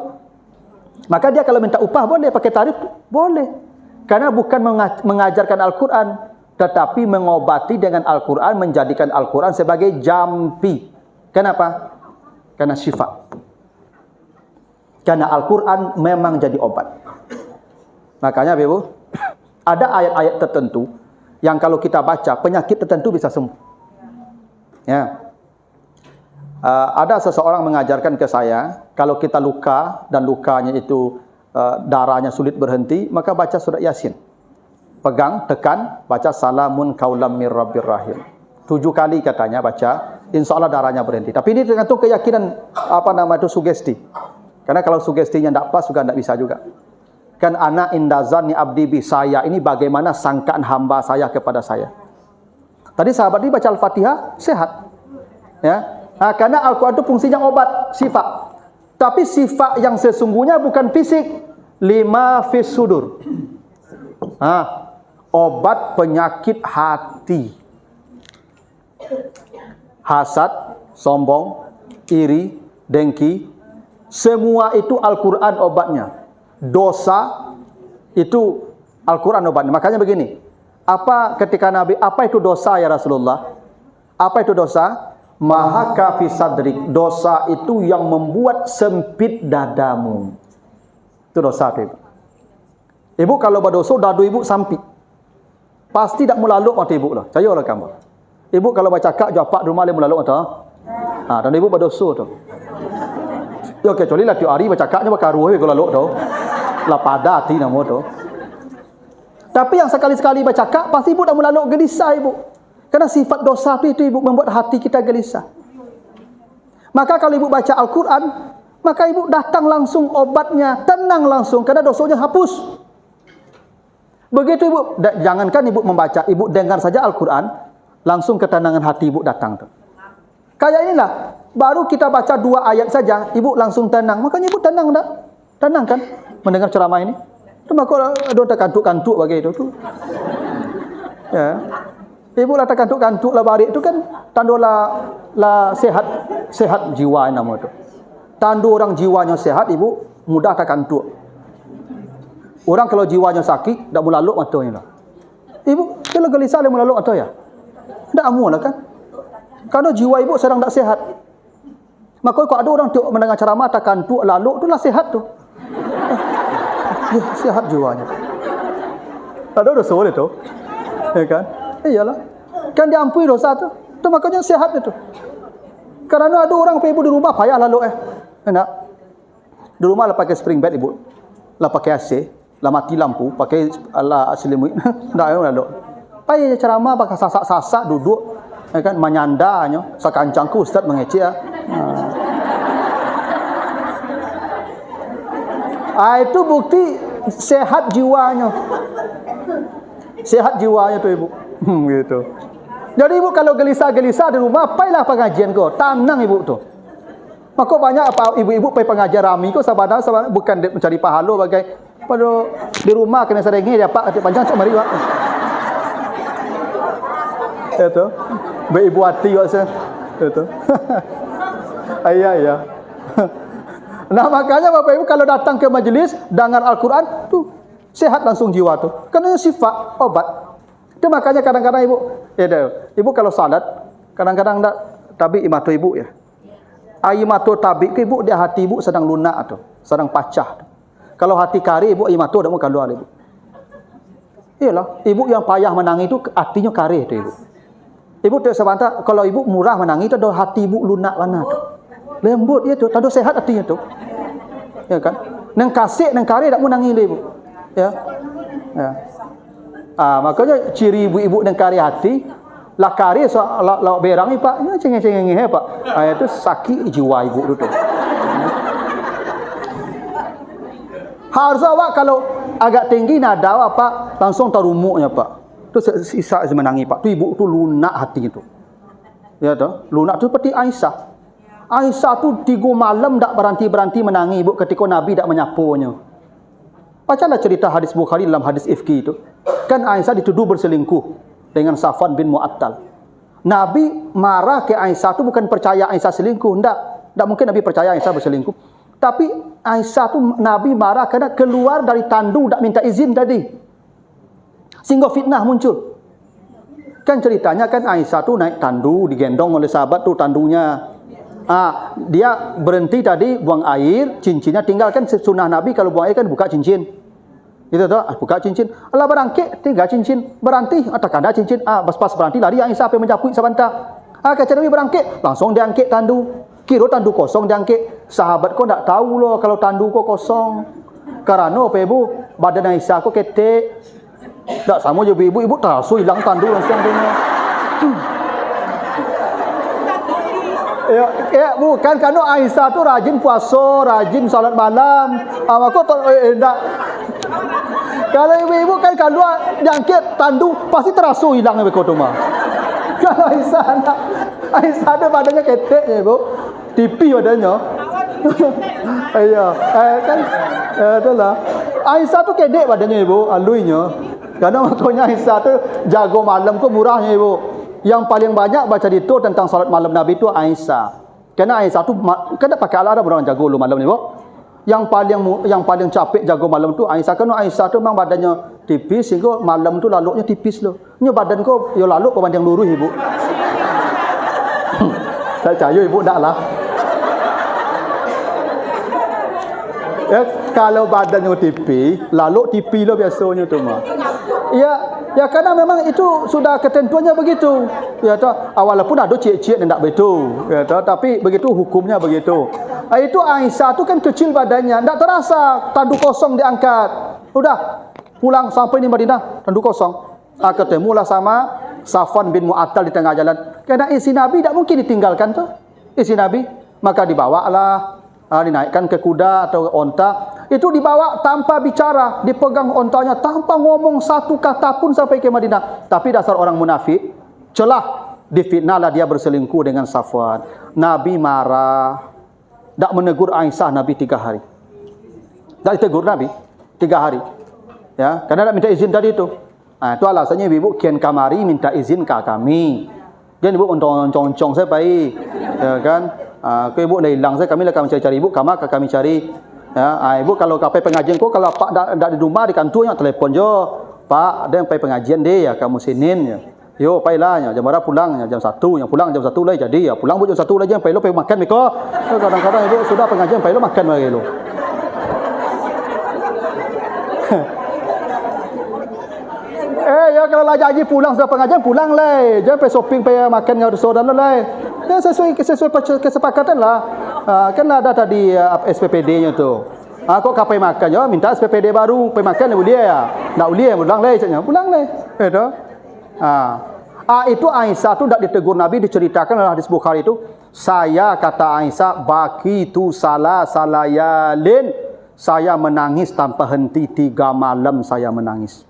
S1: Maka dia kalau minta upah boleh, pakai tarif boleh. Karena bukan mengajarkan Al-Quran, tetapi mengobati dengan Al-Quran, menjadikan Al-Quran sebagai jampi. Kenapa? Karena syifa. Karena Al-Quran memang jadi obat. Makanya Ibu, ada ayat-ayat tertentu yang kalau kita baca, penyakit tertentu bisa sembuh. Ya. Ada seseorang mengajarkan ke saya, kalau kita luka dan lukanya itu darahnya sulit berhenti, maka baca surat Yasin. Pegang, tekan, baca salamun qaulam mir rabbir rahim. 7 kali katanya baca, insya Allah darahnya berhenti. Tapi ini tergantung keyakinan sugesti. Karena kalau sugestinya tidak pas juga tidak bisa juga. Kan ana indazani abdi bi, saya ini bagaimana sangkaan hamba saya kepada saya. Tadi sahabat ini baca Al-Fatihah sehat. Ya. Karena Al-Quran itu fungsinya obat, sifat. Tapi sifat yang sesungguhnya bukan fisik. 5 fis sudur. Obat penyakit hati. Hasad, sombong, iri, dengki. Semua itu Al-Quran obatnya. Dosa itu Al-Quran obatnya. Makanya begini. Ketika Nabi, apa itu dosa ya Rasulullah? Apa itu dosa? Mahaka fi sadrik. Dosa itu yang membuat sempit dadamu. Itu dosa itu, ibu. Ibu kalau berdosa, dadu ibu sampit. Pasti tak melaluk mata ibu lah. Percayalah kamu. Ibu kalau bercakap, japak di rumah dia melaluk mata. Dan ibu berdosa tu. Ya kecuali lah tiap hari bercakapnya berkaruh kalau lalu tu. Lah pada hati nama tu. Tapi yang sekali-sekali bercakap pasti ibu dah melaluk gelisah ibu. Karena sifat dosa tu itu ibu membuat hati kita gelisah. Maka kalau ibu baca Al-Quran, maka ibu datang langsung obatnya, tenang langsung karena dosanya hapus. Begitu ibu, jangankan ibu membaca, ibu dengar saja Al-Quran, langsung ketenangan hati ibu datang tu. Kayak inilah. Baru kita baca 2 ayat saja, ibu langsung tenang. Makanya ibu tenang tak? Tenang kan? Mendengar ceramah ini. Itu maka ada terkantuk-kantuk bagi itu. Tu. Ya. Ibu lah terkantuk-kantuk lah balik itu kan tanda lah sehat jiwa nama itu. Tanda orang jiwanya sehat, ibu mudah terkantuk. Orang kalau jiwanya sakit, tak melaluk matanya lah. Ibu, kalau gelisah dia melaluk mata ya? Tak amu lah kan? Karena jiwa ibu sedang tak sehat. Maka kalau ada orang tu mendengar ceramah terkantuk lalu itulah sehat tu. Sehat jiwanya. Ada dosa boleh tu. Ya kan? Iyalah. Kan diampuni dosa tu. Tu makanya sehat itu. Karena ada orang ibu di rumah payah lalu enak. Di rumah lah pakai spring bed ibu. Lah pakai AC, lah mati lampu, pakai lah selimut. Ndak lalu. Payah ceramah pakai sasak-sasak duduk. Ya kan menyandanya sekancangku ustaz mengecek ya. Itu bukti sehat jiwanya. Sehat jiwanya tu ibu. Gitu. Jadi ibu kalau gelisah-gelisah di rumah, pailah pengajian kau. Tenang ibu tu. Maka banyak apa ibu-ibu pergi pengajian rami kau sabada bukan mencari pahala bagai pada di rumah kena serengi dapat hati panjang cak mari wak. Itu. Beribu hati rasa. Itu. Ayah. Nah makanya Bapak Ibu kalau datang ke majlis dengar Al-Quran tu sehat langsung jiwa tu. Kerana sifat obat. Itu makanya kadang-kadang ibu kalau salat kadang-kadang tak tabik mata ibu ya. Air mata tabik ke ibu dia hati ibu sedang lunak tu, sedang pacah tu. Kalau hati kari ibu air mata dak mau keluar ibu. Iyalah, ibu yang payah menangis itu hatinya kari tu ibu. Ibu tak sebantah kalau ibu murah menangis itu ada hati ibu lunak mana tu. Lembut dia tu, tak ada sehat hatinya tu. Ya kan? Nang kasih nang kari dak mau nangis ibu. Ya. Ya. Makanya ciri ibu-ibu nang kari hati lah kari so la berang ni pak, ya cengeng-cengeng pak. Itu sakit jiwa ibu tu. Harus awak kalau agak tinggi nada awak pak langsung tarumuknya pak. Tu sisa menangis pak. Tu ibu tu lunak hati tu. Ya tu, lunak tu seperti Aisyah. Aisyah tu 3 malam tak berhenti-berhenti menangis ibu ketika Nabi tak menyapunya. Bacalah cerita hadis Bukhari dalam hadis ifki itu. Kan Aisyah dituduh berselingkuh dengan Safwan bin Mu'attal. Nabi marah ke Aisyah tu bukan percaya Aisyah selingkuh. Tak mungkin Nabi percaya Aisyah berselingkuh. Tapi Aisyah tu Nabi marah kerana keluar dari tandu tak minta izin tadi. Sehingga fitnah muncul. Kan ceritanya kan Aisyah tu naik tandu, digendong oleh sahabat tu tandunya. Dia berhenti tadi buang air, cincinnya tinggalkan sunnah Nabi kalau buang air kan buka cincin. Itu tu, buka cincin. Allah berangkit, tinggal cincin. Berhenti, tak ada cincin. Pas berhenti lari Aisyah pergi menjapui sebentar. Kata Nabi berangkit, langsung diangkit tandu. Kira tandu kosong diangkit. Sahabat kau tak tahu loh kalau tandu kau kosong. Karena apa ibu? Badan Aisyah kau ketek. Tak sama je ibu terasa hilang tandu langsung punya. Ya bukan kerana Aisyah tu rajin puasa, rajin salat malam. Maka tak kalau ibu-ibu kan kalau diangkit tandu pasti terasa hilang ibu tu mah. Kalau Aisyah tu badannya ketek je ibu. Tipis badannya. Iya, kan itulah. Aisyah tu kedek badannya ibu, aluinya. Karena makanya Aisyah tu jago malam tu murahnya ibu. Yang paling banyak baca itu tentang salat malam Nabi tu Aisyah. Karena Aisyah tu kan tak pakai alarm orang jago lu malam ni ibu. Yang paling capek jago malam tu Aisyah. Karena Aisyah tu memang badannya tipis sehingga malam tu laluknya tipis loh. Ini badan kau yo laluk kau banding lurus ibu. Tak percaya ibu taklah. Kalau badannya tipis, lalu tipis lah biasanya tu mah. Ya karena memang itu sudah ketentuannya begitu. Ya tahu, walaupun ada cik-cik yang tak begitu. Ya tahu, tapi begitu hukumnya begitu. Itu Aisyah tu kan kecil badannya, tak terasa tandu kosong diangkat. Udah pulang sampai di Madinah tandu kosong. Ketemulah sama Safwan bin Mu'attal di tengah jalan. Karena isi Nabi tak mungkin ditinggalkan tu. Isi Nabi, maka dibawalah, dinaikkan ke kuda atau onta. Itu dibawa tanpa bicara, dipegang ontanya tanpa ngomong satu kata pun sampai ke Madinah. Tapi dasar orang munafik, celah, difitnahlah dia berselingkuh dengan Safwan. Nabi marah, tak menegur Aisyah Nabi 3 hari. Tak ditegur Nabi 3 hari. Ya, karena tak minta izin tadi itu. Itu alasannya ibu kian kamari minta izin ke kami. Jangan ibu oncong-oncong saya baik. Ya kan? Ibu dah hilang saya, kami lah kami cari ibu, kami cari. Ya, ibu kalau kapai pengajian kau, kalau pak dak di rumah di kantornya telepon jo. Pak, ada yang pai pengajian deh ya kamu Senin ya. Yo pailah jam berapa pulangnya? Jam 1, yang pulang jam 1 lah jadi ya. Pulang jam 1 lah jam pai lo pai makan meko. Kadang-kadang ibu sudah pengajian pai lo makan lagi lo. Ya kalau lah janji pulang sudah pengajian pulang lah. Jangan pai shopping pai makan dengan saudara lah. Ya sesuai kesepakatan lah. Kan ada tadi SPPD-nya tu. Kok kapai makan ya minta SPPD baru, pai makan boleh ya. Tak boleh pulang lah caknya. Pulang lah. Itu. Itu Aisyah tu tak ditegur Nabi, diceritakan dalam hadis Bukhari itu. Saya kata Aisyah baki tu salayalin. Saya menangis tanpa henti 3 malam saya menangis.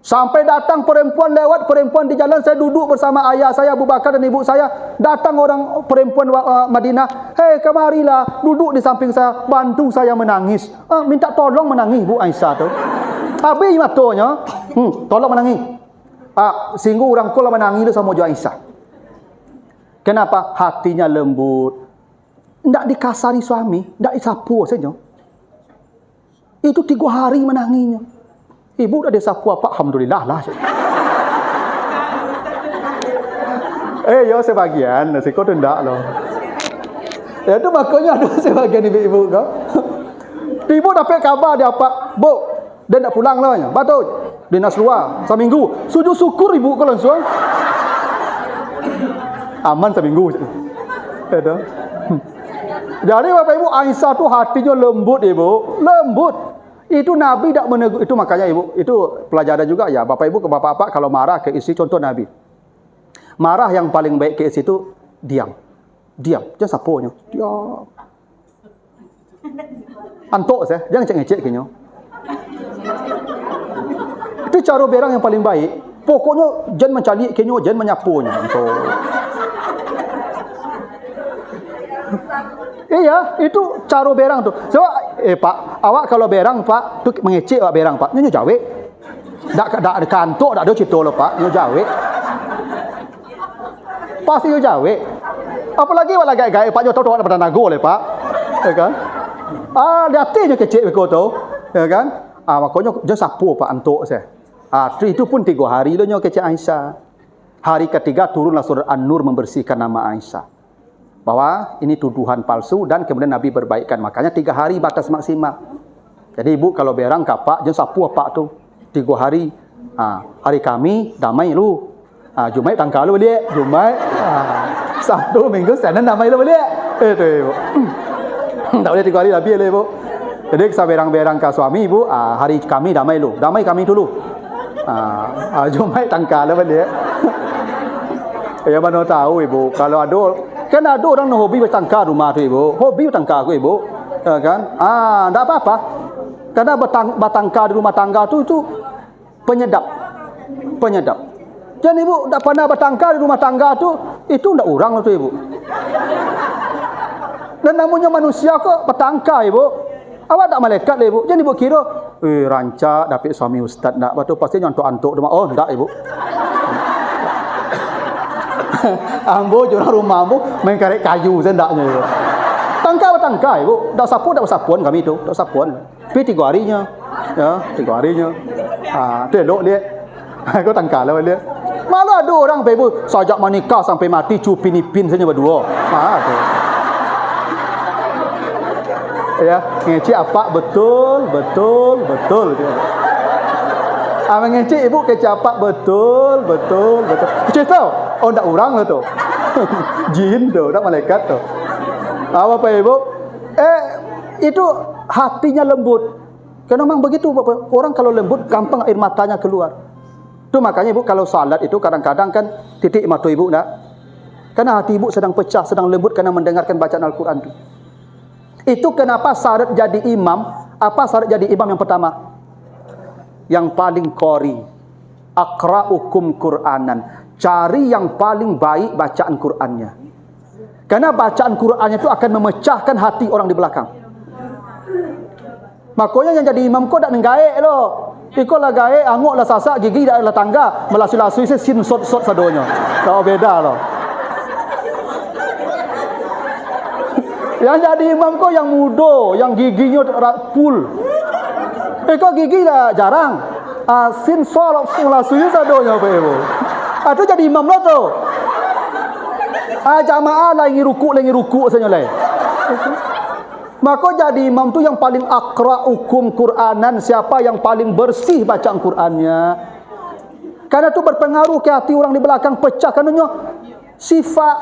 S1: Sampai datang perempuan lewat, perempuan di jalan, saya duduk bersama ayah saya Abu Bakar dan ibu saya. Datang orang perempuan Madinah, hei kemarilah, duduk di samping saya, bantu saya menangis. Minta tolong menangis Bu Aisyah tu. Habis matanya, tolong menangis. Sehingga orang kau lah menangis tu sama Jo Aisyah. Kenapa? Hatinya lembut. Tak dikasari suami, tak disapu saja. Itu 3 hari menangisnya. Ibu dah disapu apa? Alhamdulillah lah. Ya sebagian, kau tu tak loh. Ya tu makanya ada sebagian ibu-ibu kau. Ibu dapat kabar dia apa? Bu, dia nak pulang lah. Betul. Dia nak seluar seminggu. Sujud syukur ibu kau langsung. Aman seminggu. Ya. Jadi Bapak Ibu, Aisyah tu hatinya lembut ibu, lembut. Itu Nabi tak menegur. Itu makanya ibu, itu pelajaran juga ya. Bapak Ibu ke bapak-bapak kalau marah ke istri, contoh Nabi. Marah yang paling baik ke istri itu diam. Diam, jangan sapunya. Diam. Antuk saya, jangan cek-ngecek kayaknya. Itu cara berang yang paling baik. Pokoknya jangan mencari kayaknya, jangan menyapunya. Antuk. Iya, itu cara berang tu. So, Pak, awak kalau berang Pak, tu mengecek awak berang Pak. Nyo jawe. Tak ada kantor, tak ada cerita lo Pak. Nyo jawe. Pasti nyo jawe. Apalagi awak gaya-gaya Pak nyo tahu ada pada nago le Pak. Ya kan? Dia hati je kecek beko tu. Ya kan? Makanya je sapu Pak antuk saya. Itu pun 3 hari lo nyo kecek Aisyah. Hari ketiga turunlah surat An-Nur membersihkan nama Aisyah. Bahwa ini tuduhan palsu dan kemudian Nabi berbaikkan. Makanya 3 hari batas maksimal. Jadi ibu kalau berang kapak, jangan sapu apa tu. 3 hari. Hari kami damai lu. Jumaat tangkal lu balik. Jumaat. Sabtu minggu Senin damai lu balik. Itu ibu. Tak boleh 3 hari lebih lah ibu. Jadi saya berang-berang ke suami ibu. Hari kami damai lu. Damai kami dulu. Jumaat tangkal lu balik. Ya mana tahu ibu. Kalau ada kan ada orang yang hobi bertangkar rumah tu ibu. Hobi bertangkar aku ibu. Ya kan? Tak apa-apa. Karena bertangkar di rumah tangga tu itu penyedap. Penyedap. Jadi ibu tak pernah bertangkar di rumah tangga tu, itu tak orang tu ibu. Dan namanya manusia kok bertangkar ibu. Awak tak malaikat lah ibu. Jadi ibu kira, rancak dapat suami ustaz tak. Lepas tu pasti nyontok-antok rumah. Oh, tak ibu. Ambo jurang rumah ambo main karet kayu sendaknya ibu. Tangkar ibu. Tak sapuan kami tu. Tak sapuan. Tapi 3 harinya. Ya, 3 harinya. Tu elok dia. Kau tangkar lah dia. Malu ada orang ibu sajak menikah sampai mati cupin ipin saja berdua. Tu. Ya, ngeci apa betul. Ngeci ibu kecapak betul. Kecil tau? Oh, ndak orang lah tu. Jin tu, ndak malaikat tu. Apa ibu? Itu hatinya lembut. Karena memang begitu Bapak. Orang kalau lembut gampang air matanya keluar. Itu makanya ibu kalau salat itu kadang-kadang kan titik mata ibu nak. Karena hati ibu sedang pecah, sedang lembut karena mendengarkan bacaan Al-Quran itu. Itu kenapa syarat jadi imam? Apa syarat jadi imam yang pertama? Yang paling qori, aqra'ukum Qur'anan. Cari yang paling baik bacaan Qur'annya. Karena bacaan Qur'annya itu akan memecahkan hati orang di belakang. Makanya yang jadi imam kau tak nenggaik loh. Iko lah gaik, anguk lah sasak, gigi dah lah tangga, melasi-lasi sin sot sadonya. Tak beda loh. Yang jadi imam kau yang muda, yang giginya full. Kau gigi dah jarang. Sin sol melasi sadonya apa ibu. Itu jadi imam lah tu. Jamaah lagi ruku saja lah. Maka jadi imam tu yang paling aqra'ukum Qur'anan. Siapa yang paling bersih bacaan Qur'annya. Karena tu berpengaruh ke hati orang di belakang pecah. Karena sifat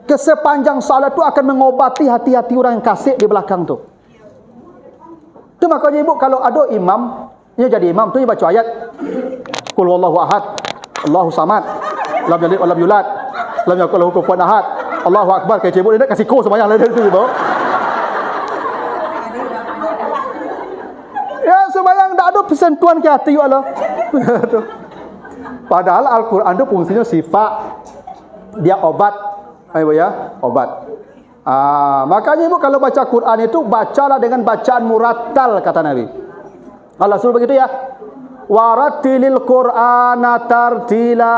S1: kesepanjang salat tu akan mengobati hati-hati orang yang kasih di belakang tu. Tu makanya ibu kalau ada imam, dia jadi imam tu dia baca ayat Qul huwallahu ahad, Allahu samad, lam yalid wa lam yulad, lam yakul lahu kufuwan ahad. Allahu akbar. Kayak ibu dia kasih ko sembahyang lah tu ibu. Ya sembahyang tak ada persentuhan ke hati Allah. Padahal Al-Quran itu fungsinya sifat. Dia obat. Ayo ya, obat. Makanya ibu kalau baca Quran itu bacalah dengan bacaan murattal kata Nabi. Allah suruh begitu ya. Warattilil Qur'ana tartila.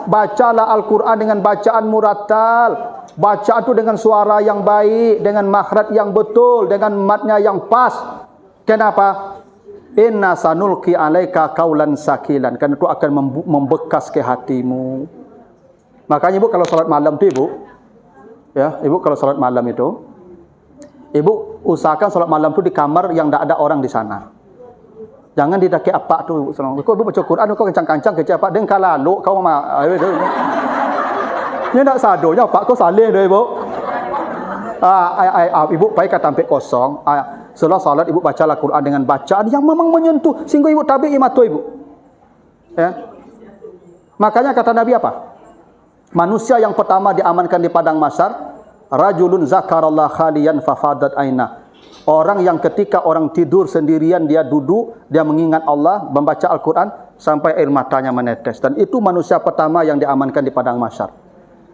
S1: Bacalah Al-Quran dengan bacaan murattal. Baca itu dengan suara yang baik, dengan makhraj yang betul, dengan matnya yang pas. Kenapa? Inna sanulqi alaika qaulan sakilan. Karena itu akan membekas ke hatimu. Makanya ibu kalau salat malam tu ibu, ya, ibu kalau salat malam itu, ibu usahakan salat malam tu di kamar yang tak ada orang di sana. Jangan di daki apa tu. Kau ibu baca Quran kau kencang-kencang kecil apa dengan lalu kau mama. Dia nak sadonya pak kau saleh dah ibu. Ibu baik kata tampik kosong. Setelah salat ibu bacalah Quran dengan bacaan yang memang menyentuh sehingga ibu tabi'i mata ibu. Ya. Makanya kata Nabi apa? Manusia yang pertama diamankan di padang mahsyar, rajulun zakarallah khaliyan fafadat aina. Orang yang ketika orang tidur sendirian dia duduk, dia mengingat Allah, membaca Al-Quran sampai air matanya menetes. Dan itu manusia pertama yang diamankan di padang mahsyar.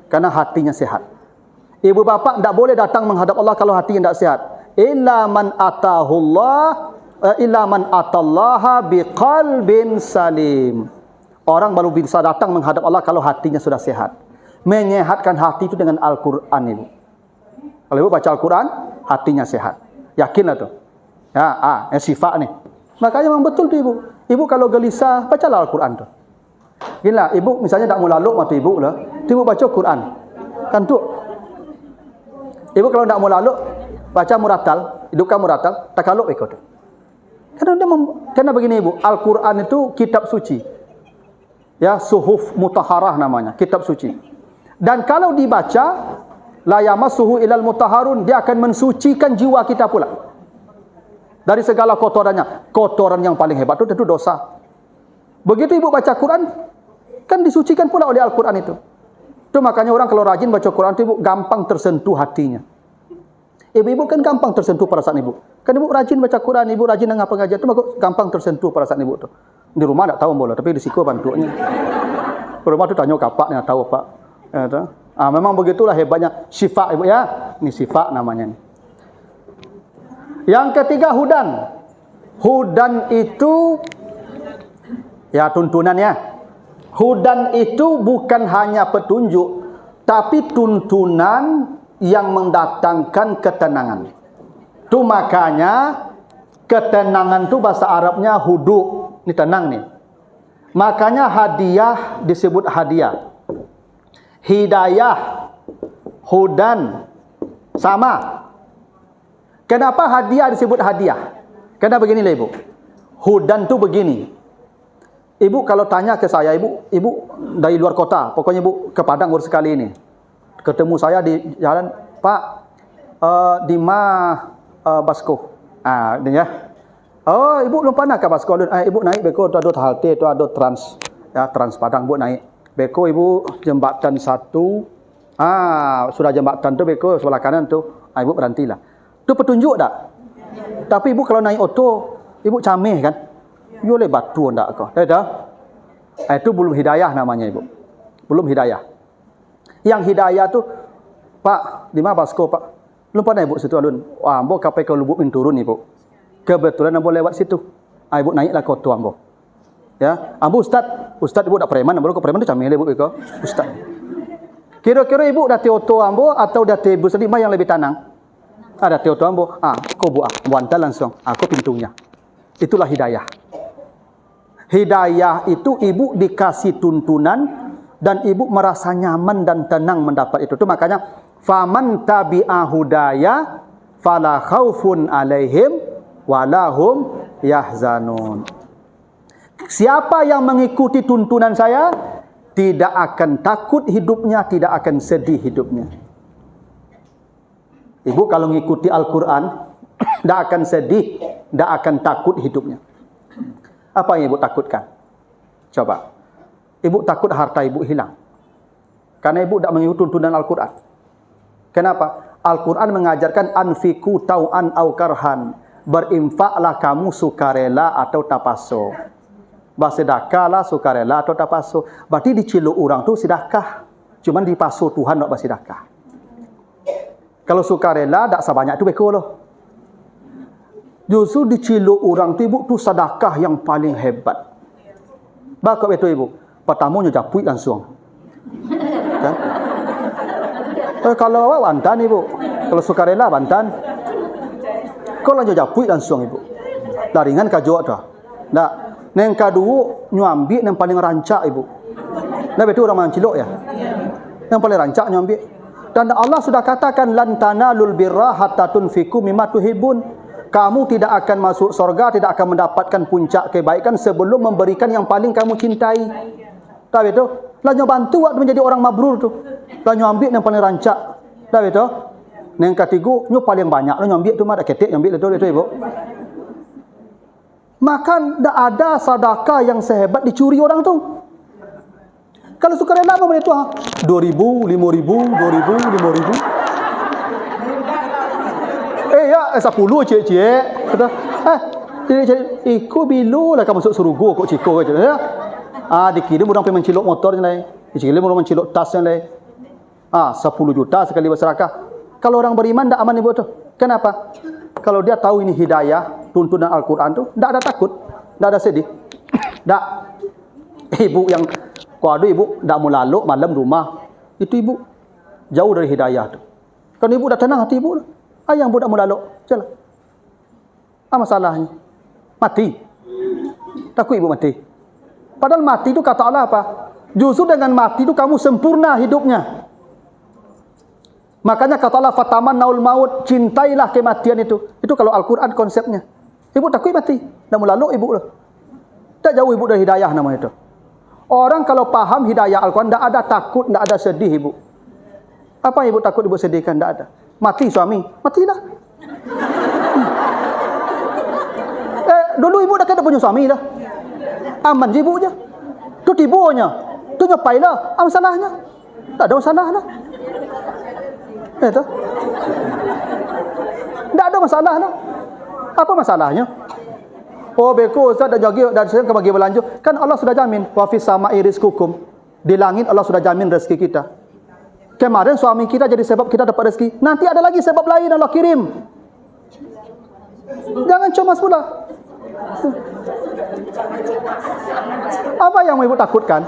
S1: Karena hatinya sehat. Ibu bapa tidak boleh datang menghadap Allah kalau hatinya tidak sehat. Illa man atallaha biqalbin salim. Orang baru bisa datang menghadap Allah kalau hatinya sudah sehat. Menyehatkan hati itu dengan Al-Quran ini. Kalau ibu baca Al-Quran, hatinya sehat. Yakinlah tu. Sifat ni. Makanya memang betul tu ibu. Ibu kalau gelisah, bacalah Al-Quran tu. Gila, ibu misalnya tak mau lalu mata ibu lah, ibu baca Quran. Kan tu. Ibu kalau tak mau lalu, baca murattal, hidupkan murattal, tak kalau ikut. Karena begini ibu, Al-Quran itu kitab suci. Ya, suhuf mutaharah namanya, kitab suci. Dan kalau dibaca, la yamassuhu ilal mutaharun, dia akan mensucikan jiwa kita pula. Dari segala kotorannya. Kotoran yang paling hebat itu tentu dosa. Begitu ibu baca Quran, kan disucikan pula oleh Al-Quran itu. Itu makanya orang kalau rajin baca Quran itu ibu gampang tersentuh hatinya. Ibu-ibu kan gampang tersentuh perasaan ibu. Kan ibu rajin baca Quran, ibu rajin dengar pengajian, itu gampang tersentuh perasaan ibu tu. Di rumah tak tahu bola, tapi di siku bantunya. Di rumah tu tanya kapak yang tahu pak. Ya, memang begitulah hebatnya sifat ibu ya. Ini sifat namanya. Yang ketiga hudan. Hudan itu ya tuntunannya. Hudan itu bukan hanya petunjuk, tapi tuntunan yang mendatangkan ketenangan. Tu makanya ketenangan tu bahasa Arabnya hudu. Ni tenang ni. Makanya hadiah disebut hadiah. Hidayah, hudan, sama. Kenapa hadiah disebut hadiah? Karena beginilah ibu. Hudan tu begini. Ibu kalau tanya ke saya, ibu dari luar kota, pokoknya ibu ke Padang baru sekali ini. Ketemu saya di jalan, Pak, di Basko. Ini ya. Oh, ibu belum pernah ke Basko. Ibu naik beko, tu ada halte, tu ada trans. Ya, trans Padang ibu naik. Beko ibu jembatan 1. Sudah jembatan tu beko sebelah kanan tu. Ibu berhentilah. Tu petunjuk tak? Tapi ibu kalau naik oto, ibu camih kan? You boleh batu tak kau? Dah. Itu belum hidayah namanya ibu. Belum hidayah. Yang hidayah tu, Pak, di mana Basko Pak? Belum pernah ibu situ alun. Ambo kapai ke Lubuk min turun ibu. Kebetulan ambo lewat situ. Ibu naiklah ke oto ambo. Ya, ambo ustaz ibu dak preman, ambo ke preman tu camih ibu ke ustaz. Kira-kira ibu dah te oto ambo atau dah te bus lima yang lebih tenang? Ada teoto ambo, kau buat, buantal langsung, aku pintunya. Itulah hidayah. Hidayah itu ibu dikasih tuntunan dan ibu merasa nyaman dan tenang mendapat itu. Itu makanya faman tabi'a hudaya fala khaufun alaihim walahum yahzanun. Siapa yang mengikuti tuntunan saya tidak akan takut hidupnya, tidak akan sedih hidupnya. Ibu kalau mengikuti Al-Quran, tidak akan sedih, tidak akan takut hidupnya. Apa yang ibu takutkan? Coba. Ibu takut harta ibu hilang. Karena ibu tidak mengikuti tuntunan Al-Quran. Kenapa? Al-Quran mengajarkan anfiku tau'an au karhan. Berinfaklah kamu sukarela atau tapaso. Bersedekahlah sukarela atau tapaso. Berarti diciluk orang tu sedekah. Cuman dipaso Tuhan nak bersedekah. Kalau sukarela tak sebanyak tu beko loh. Justru diciluk orang tu ibu tu sedekah yang paling hebat. Bakal betul ibu. Pertamanya japui langsung. Kan? Kalau awak bantan ibu. Kalau sukarela bantan. Kalau japui langsung ibu. Laringan kajok dah. Nah, yang kedua nyambi yang paling rancak ibu. Nah betul orang menciluk ya. Yang paling rancak nyambi. Dan Allah sudah katakan lan tanalul birra hatta tunfiqu mimma tuhibun. Kamu tidak akan masuk surga, tidak akan mendapatkan puncak kebaikan sebelum memberikan yang paling kamu cintai. Tahu itu? Lah bantu waktu menjadi orang mabrur tu. Lah ambil yang paling rancak. Tahu itu? Yang ketiga, nyu paling banyak lah ambil tu mah ketek ambil itu ibu. Maka tidak ada sedekah yang sehebat dicuri orang tu. Kalau sukarela apa benda tu? 2,000, 5,000, 2,000, 5,000. Ya, 10 cik-cik. Kata, ikut bilu lah kamu masuk surugo kok ciko je ya. Dikirim orang pergi menciluk motor je lah. Dikirim orang menciluk tas je lah. 10 juta sekali bersedekah. Kalau orang beriman tak aman ibu tu. Kenapa? Kalau dia tahu ini hidayah, tuntunan Al-Quran tu, tak ada takut, tak ada sedih. Tak. Ibu yang kalau ibu tak mau lalu malam rumah, itu ibu jauh dari hidayah tu. Kalau ibu dah tenang hati ibu, yang ibu tak mau lalu, jalan. Apa masalahnya? Mati. Takut ibu mati. Padahal mati itu kata Allah apa? Justru dengan mati itu kamu sempurna hidupnya. Makanya kata Allah fatamannaul maut, cintailah kematian itu. Itu kalau Al-Quran konsepnya. Ibu takut mati, tak mau lalu ibu lah. Tak jauh ibu dari hidayah namanya itu. Orang kalau paham hidayah Al-Quran, tak ada takut, tak ada sedih ibu. Apa yang ibu takut ibu sedihkan? Tak ada. Mati suami, matilah. Dulu ibu dah kata punya suami dah. Aman je ibu je. Tu tibunya. Tu nyopai lah. Apa masalahnya? Tak ada masalah lah. Tak ada masalah lah. Apa masalahnya? Oh beko Ustaz dah jaga dan saya bagi berlanjut. Kan Allah sudah jamin wa fis sama'i rizqukum. Di langit Allah sudah jamin rezeki kita. Kemarin suami kita jadi sebab kita dapat rezeki. Nanti ada lagi sebab lain Allah kirim. Jangan cemas pula. Apa yang ibu takutkan?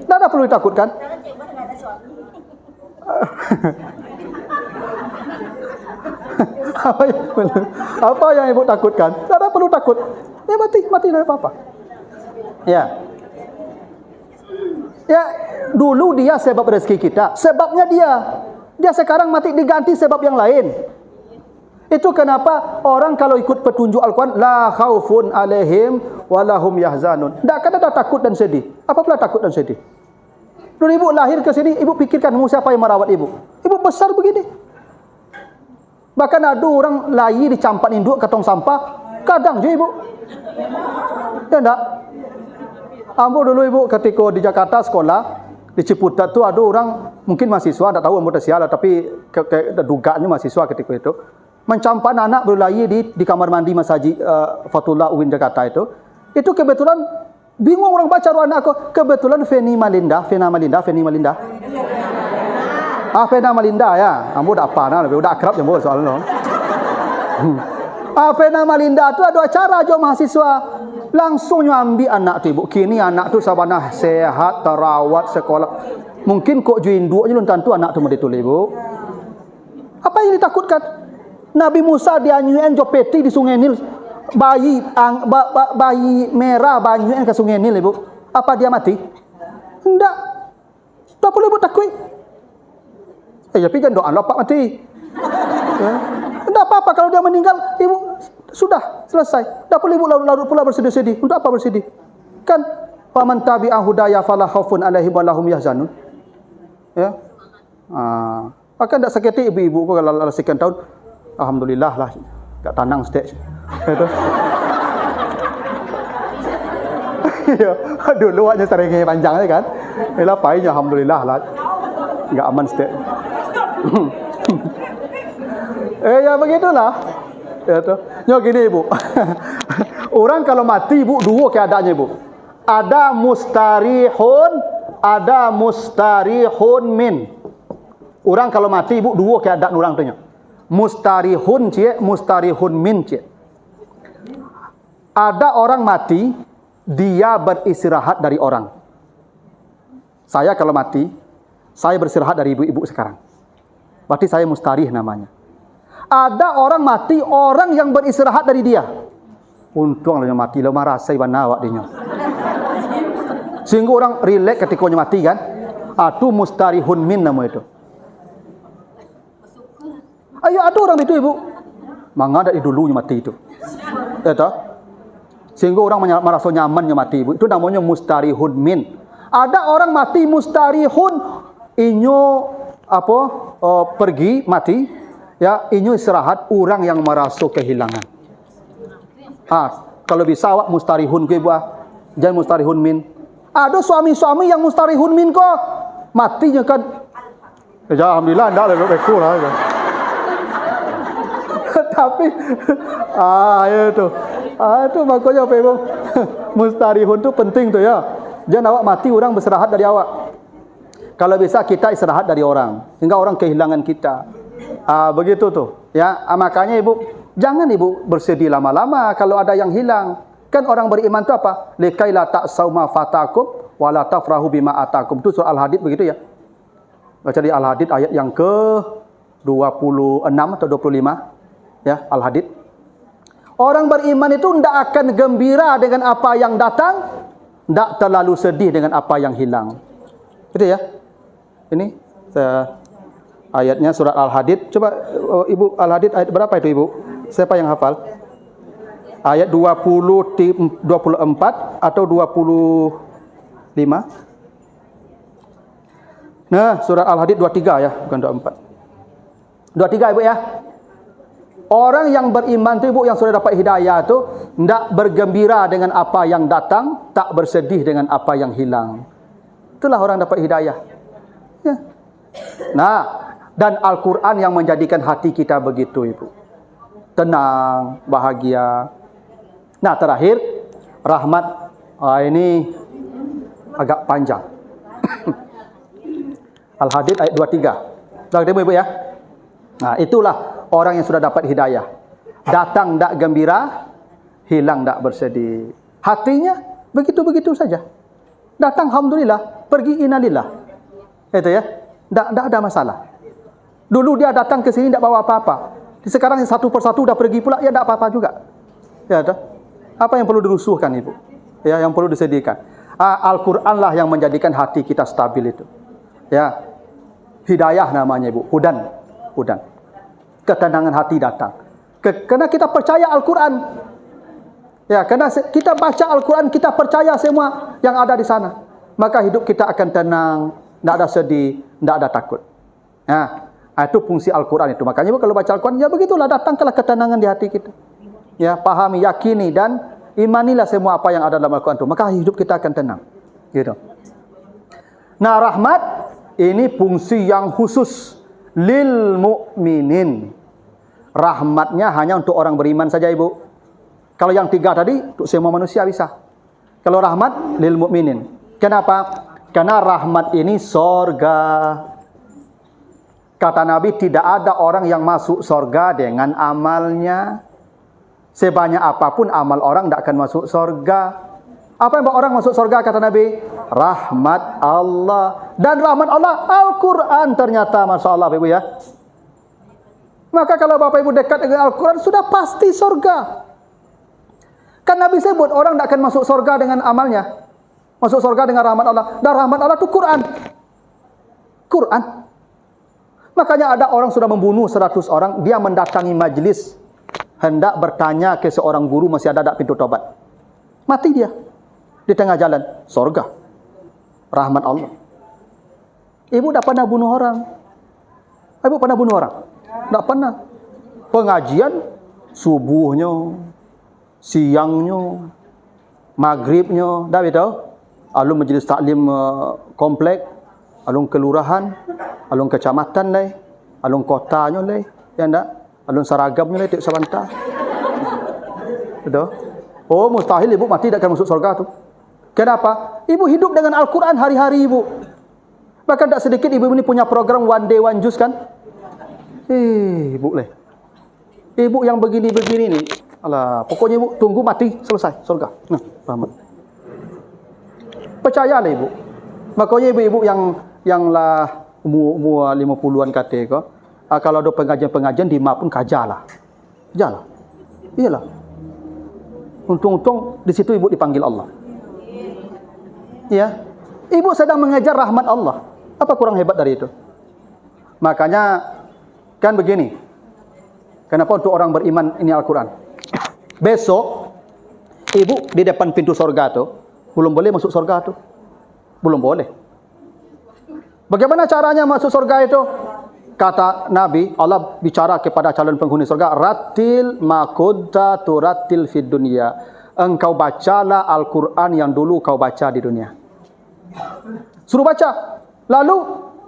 S1: Tak ada perlu ditakutkan. Apa yang ibu takutkan? Tak ada perlu takut. Mati tak apa-apa. Ya. Ya, dulu dia sebab rezeki kita, sebabnya dia. Dia sekarang mati diganti sebab yang lain. Itu kenapa orang kalau ikut petunjuk Al-Quran, la khaufun alaihim walahum yahzanun. Tak akan ada takut dan sedih. Apa pula takut dan sedih? Dulu ibu lahir ke sini, ibu pikirkan siapa yang merawat ibu. Ibu besar begini. Bahkan ada orang layi dicampak induk ke tong sampah, kadang je ibu. Ya enggak? Ambo dulu ibu ketika di Jakarta sekolah, di Ciputat tu ada orang, mungkin mahasiswa, tak tahu ambo siapa, tapi dugaannya mahasiswa ketika itu, mencampak anak berlayi di kamar mandi Masjid Fatullah UIN Jakarta itu kebetulan bingung orang baca ruang anak aku, kebetulan Feni Malinda ya, ambo dah apa nah, udah akrab ambo soalnya. Fena Malinda tu ada acara jo mahasiswa, langsung nyambi anak tu ibu. Kini anak tu sabanah sehat, terawat, sekolah. Mungkin kok juin dua je tentu anak tu mau ditulis ibu. Apa yang ditakutkan? Nabi Musa dianyuin jopeti di Sungai Nil, bayi merah banyuin ke Sungai Nil ibu. Apa dia mati? Enggak. Tak perlu ibu takut. Tapi jangan doa lah Pak mati. Ya. Enggak apa-apa kalau dia meninggal, ibu sudah selesai. Tak perlu ibu larut pula bersedih-sedih. Untuk apa bersedih? Kan faman tabi'a hudaya fala khaufun alaihim wa lahum yahzanun. Ya. Akan tak sakit ibu-ibu ko kalau sekian tahun. Alhamdulillah lah, kat tanang stage. Itu. Ya, dulu aja sering panjang kan. Ela painya alhamdulillah lah. Enggak aman stage. Ya begitulah. Ya tu. Nyo gini ibu. Orang kalau mati ibu dua keadaannya ibu. Ada mustarihun min. Orang kalau mati ibu dua keadaan orang tu nya. Mustarihun cie, mustarihun min cie. Ada orang mati, dia beristirahat dari orang. Saya kalau mati, saya beristirahat dari ibu-ibu sekarang. Berarti saya mustarih namanya. Ada orang mati, orang yang beristirahat dari dia. Untung lah mati, lemah rasa iban awak dia. Sehingga orang relax ketika mati kan. Itu mustarihun min nama itu. Ayo ada orang itu ibu. Mangga dari dulunya mati itu. Ya tahu? Sehingga orang merasa nyamannya mati ibu. Itu namanya mustarihun min. Ada orang mati mustarihun, inyo pergi mati, ya inyo istirahat, orang yang merasa kehilangan. Kalau bisa awak mustarihun ke ibu, jangan mustarihun min. Ada suami-suami yang mustarihun min kok, matinya kan. Ya alhamdulillah ndak ada beku lah. Tapi itu makanya apa ibu? Mustarihun tu penting tu ya. Jangan awak mati orang beristirahat dari awak. Kalau bisa kita istirahat dari orang, hingga orang kehilangan kita. Begitu tu ya. Makanya ibu jangan ibu bersedih lama-lama kalau ada yang hilang. Kan orang beriman tu apa? Likaila ta'sauma fatakum wala tafrahu bima atakum. Tu surah Al-Hadid begitu ya. Baca di Al-Hadid ayat yang ke 26 atau 25. Ya, Al-Hadid. Orang beriman itu tidak akan gembira dengan apa yang datang, tidak terlalu sedih dengan apa yang hilang. Itu ya. Ini ayatnya surat Al-Hadid. Coba ibu Al-Hadid ayat berapa itu ibu? Siapa yang hafal? Ayat 24 atau 25? Nah, surat Al-Hadid 23 ya, bukan 24. 23 ibu ya. Orang yang beriman itu ibu yang sudah dapat hidayah itu tidak bergembira dengan apa yang datang, tak bersedih dengan apa yang hilang. Itulah orang dapat hidayah. Ya. Nah, dan Al-Quran yang menjadikan hati kita begitu ibu. Tenang, bahagia. Nah terakhir, rahmat. Ini agak panjang. Al-Hadid ayat 23. Sudah ketemu ibu ya? Nah itulah orang yang sudah dapat hidayah. Datang tak gembira, hilang tak bersedih. Hatinya begitu-begitu saja. Datang alhamdulillah, pergi innalillah. Itu ya. Tak ada masalah. Dulu dia datang ke sini tak bawa apa-apa. Sekarang satu persatu dah pergi pula, ya tak apa-apa juga. Ya tak? Apa yang perlu dirusuhkan ibu? Ya, yang perlu disedihkan. Al-Quran lah yang menjadikan hati kita stabil itu. Ya, hidayah namanya Ibu, hudan. Ketenangan hati datang. Karena kita percaya Al-Quran. Ya, karena kita baca Al-Quran, kita percaya semua yang ada di sana. Maka hidup kita akan tenang, tidak ada sedih, tidak ada takut. Ya, itu fungsi Al-Quran itu. Makanya Ibu kalau baca Al-Quran, ya begitulah, datanglah ketenangan di hati kita. Ya, pahami, yakini dan imanilah semua apa yang ada dalam Al-Quran itu. Maka hidup kita akan tenang. Gitu. Nah, rahmat ini fungsi yang khusus lil mu'minin. Rahmatnya hanya untuk orang beriman saja Ibu. Kalau yang 3 tadi untuk semua manusia bisa. Kalau rahmat lil mu'minin. Kenapa? Karena rahmat ini sorga. Kata Nabi, tidak ada orang yang masuk sorga dengan amalnya. Sebanyak apapun amal orang tidak akan masuk sorga. Apa yang buat orang masuk sorga kata Nabi? Rahmat Allah. Dan rahmat Allah Al-Quran ternyata, Masya Allah Ibu ya. Maka kalau Bapak Ibu dekat dengan Al-Quran, sudah pasti sorga. Kan Nabi sebut orang tidak akan masuk sorga dengan amalnya. Masuk sorga dengan rahmat Allah. Dan rahmat Allah itu Quran. Quran. Makanya ada orang sudah membunuh 100 orang, dia mendatangi majlis, hendak bertanya ke seorang guru, masih ada tak pintu tobat. Mati dia. Di tengah jalan. Sorga. Rahmat Allah. Ibu tak pernah bunuh orang? Ibu pernah bunuh orang? Tak pernah. Pengajian, subuhnya, siangnya, maghribnya, dah tahu? Alun majlis taklim komplek, alun kelurahan, alun kecamatan lah, alun kotanya lah, ya tak? Alun saragamnya lah, tiap sebentar. Betul? Oh, mustahil Ibu mati tak akan masuk surga tu. Kenapa? Ibu hidup dengan Al-Quran hari-hari Ibu. Bahkan tak sedikit Ibu ini punya program One Day One Juice kan? Ibu leh. Ibu yang begini-begini ni, alah, pokoknya Ibu tunggu mati selesai surga. Nah, rahmat. Percayalah Ibu. Makanya ibu-ibu yang lah umur 50-an kata ke, kalau ada pengajian-pengajian di mak pun kajalah. Jalah. Iyalah. Untung-untung di situ Ibu dipanggil Allah. Ya. Ibu sedang mengejar rahmat Allah. Apa kurang hebat dari itu? Makanya kan begini. Kenapa untuk orang beriman ini Al-Quran? Besok Ibu di depan pintu surga tu belum boleh masuk surga tu. Belum boleh. Bagaimana caranya masuk surga itu? Kata Nabi, Allah bicara kepada calon penghuni surga, Rattil ma kunta turattil fid dunya. Engkau bacalah Al-Quran yang dulu kau baca di dunia. Suruh baca. Lalu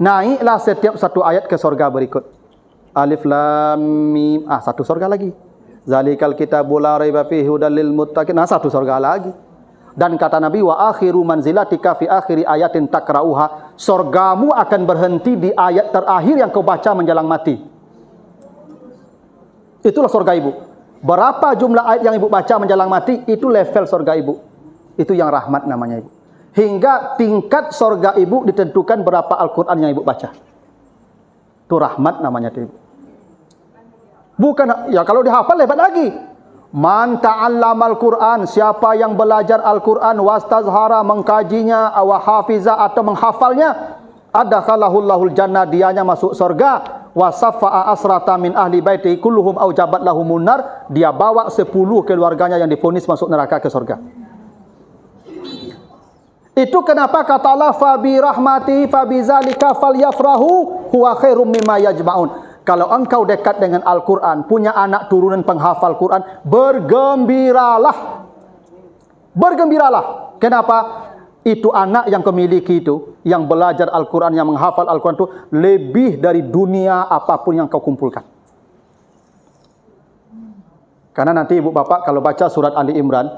S1: naiklah setiap satu ayat ke surga berikut. Alif Lam Mim. Satu surga lagi. Zalikal kitabul la raiba fihi hudal lil muttaqin. Satu surga lagi. Dan kata Nabi, wa akhiru manzilatika fi akhiri ayatin takrauha. Surgamu akan berhenti di ayat terakhir yang kau baca menjelang mati. Itulah surga Ibu. Berapa jumlah ayat yang Ibu baca menjelang mati, itu level surga Ibu. Itu yang rahmat namanya Ibu. Hingga tingkat surga Ibu ditentukan berapa Al-Quran yang Ibu baca. Itu rahmat namanya itu Ibu. Bukan, ya kalau dihafal hebat lagi. Man ta'allamal Quran, siapa yang belajar Al-Quran wastazhara, mengkajinya, wa hafiza atau menghafalnya, adakhalahul jannah, dianya masuk surga. Wa safa'a asrata min ahli baiti kulluhum aujabat lahumun nar, dia bawa 10 keluarganya yang divonis masuk neraka ke surga. Itu kenapa kata Allah, fa bi rahmati fa bi zalika falyafrahu huwa khairum mimma yajma'un. Kalau engkau dekat dengan Al-Quran, punya anak turunan penghafal Quran, bergembiralah. Bergembiralah. Kenapa? Itu anak yang kau miliki itu, yang belajar Al-Quran, yang menghafal Al-Quran itu, lebih dari dunia apapun yang kau kumpulkan. Karena nanti ibu bapak kalau baca surat Ali Imran,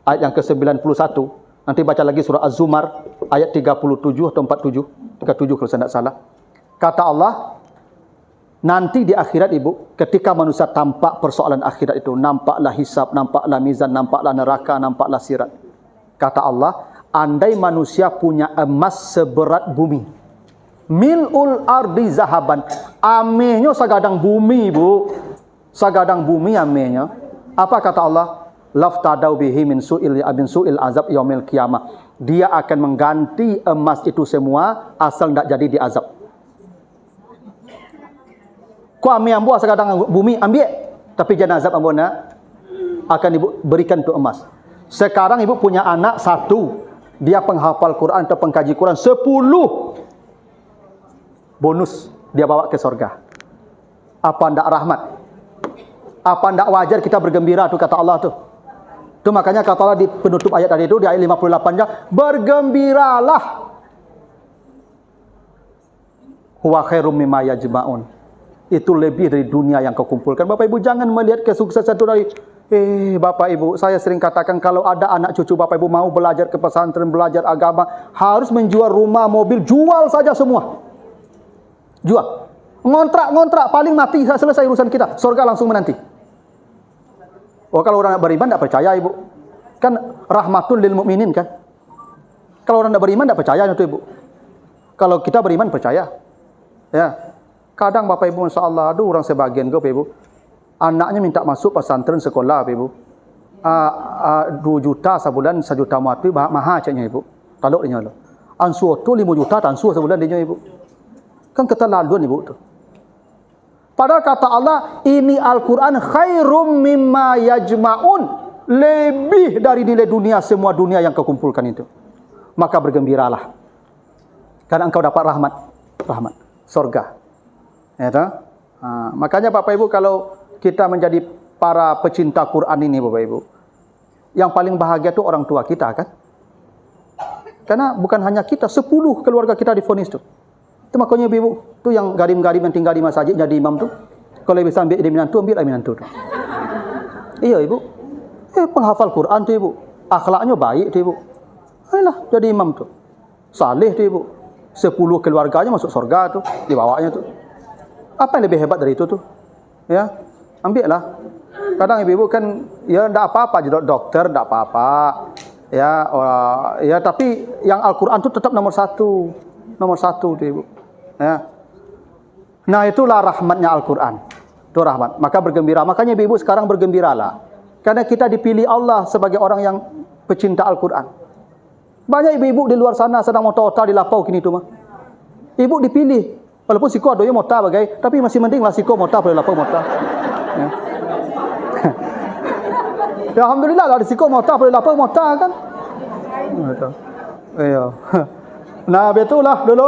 S1: ayat yang ke-91, nanti baca lagi surah Az-Zumar, ayat 37 atau 37 kalau saya tidak salah. Kata Allah, nanti di akhirat Ibu, ketika manusia tampak persoalan akhirat itu, nampaklah hisab, nampaklah mizan, nampaklah neraka, nampaklah sirat. Kata Allah, andai manusia punya emas seberat bumi, mil'ul ardi zahaban, amehnya sagadang bumi Ibu, sagadang bumi amehnya. Apa kata Allah? laftadau bihi min su'il azab yaumil qiyamah. Dia akan mengganti emas itu semua asal tidak jadi diazab. Kau ambil sekarang bumi ambil, tapi jenazah ambo nak akan ibu berikan tu emas. Sekarang ibu punya anak satu, dia penghafal Quran atau pengkaji Quran 10 bonus dia bawa ke surga. Apa ndak rahmat? Apa ndak wajar kita bergembira tu kata Allah tu. Tu makanya kata Allah di penutup ayat tadi itu di ayat 58-nya, bergembiralah. Huwa khairum mimma yajma'un. Itu lebih dari dunia yang kau kumpulkan. Bapak Ibu jangan melihat kesuksesan itu dari Bapak Ibu, saya sering katakan kalau ada anak cucu Bapak Ibu mau belajar ke pesantren, belajar agama, harus menjual rumah, mobil, jual saja semua. Jual. Ngontrak, paling mati selesai urusan kita. Surga langsung menanti. Oh, kalau orang beriman tidak percaya Ibu. Kan rahmatul lil mukminin kan. Kalau orang tidak beriman tidak percaya itu Ibu. Kalau kita beriman percaya. Ya. Kadang Bapak Ibu insya Allah ada orang sebagian Bapak Ibu, anaknya minta masuk pesantren sekolah Bapak Ibu. 2 juta sebulan, 1 juta mati mahal caknya Ibu. Taluk dia lo. Ansuh tu 5 juta tansuh sebulan dia Ibu. Kan keterlaluan Ibu tu. Padahal kata Allah, ini Al-Quran khairum mimma yajma'un. Lebih dari nilai dunia, semua dunia yang kau kumpulkan itu. Maka bergembiralah. Karena engkau dapat rahmat, surga. Ya, makanya Bapak Ibu kalau kita menjadi para pecinta Quran ini Bapak Ibu, yang paling bahagia itu orang tua kita kan. Karena bukan hanya kita, 10 keluarga kita divonis tu. Itu makanya Ibu, tu yang garim-garim yang tinggal di masjid jadi imam tu. Kalau bisa ambil dia menantu, ambil menantu tu. Iya Ibu. Penghafal Quran tu Ibu. Akhlaknya baik tu Ibu. Ayolah jadi imam tu. Saleh tu Ibu. 10 keluarganya masuk surga tu, dibawanya tu. Apa yang lebih hebat dari itu tu? Ya, ambillah. Kadang ibu-ibu kan ya enggak apa-apa jadi dokter, enggak apa-apa. Ya, ya tapi yang Al-Qur'an tu tetap nomor satu. Nomor satu tu Ibu. Ya. Nah, itulah rahmatnya Al-Qur'an. Itu rahmat. Maka bergembira. Makanya ibu-ibu sekarang bergembiralah. Karena kita dipilih Allah sebagai orang yang pecinta Al-Qur'an. Banyak ibu-ibu di luar sana sedang mota-mota di lapau kini tu mah. Ibu dipilih. Walaupun siko adonya mota bagai, tapi masih mending lah siko mota pada lapau mota. Ya. Ya alhamdulillah lah siko mota pada lapau mota kan. Iya. Nah, betulah dulu.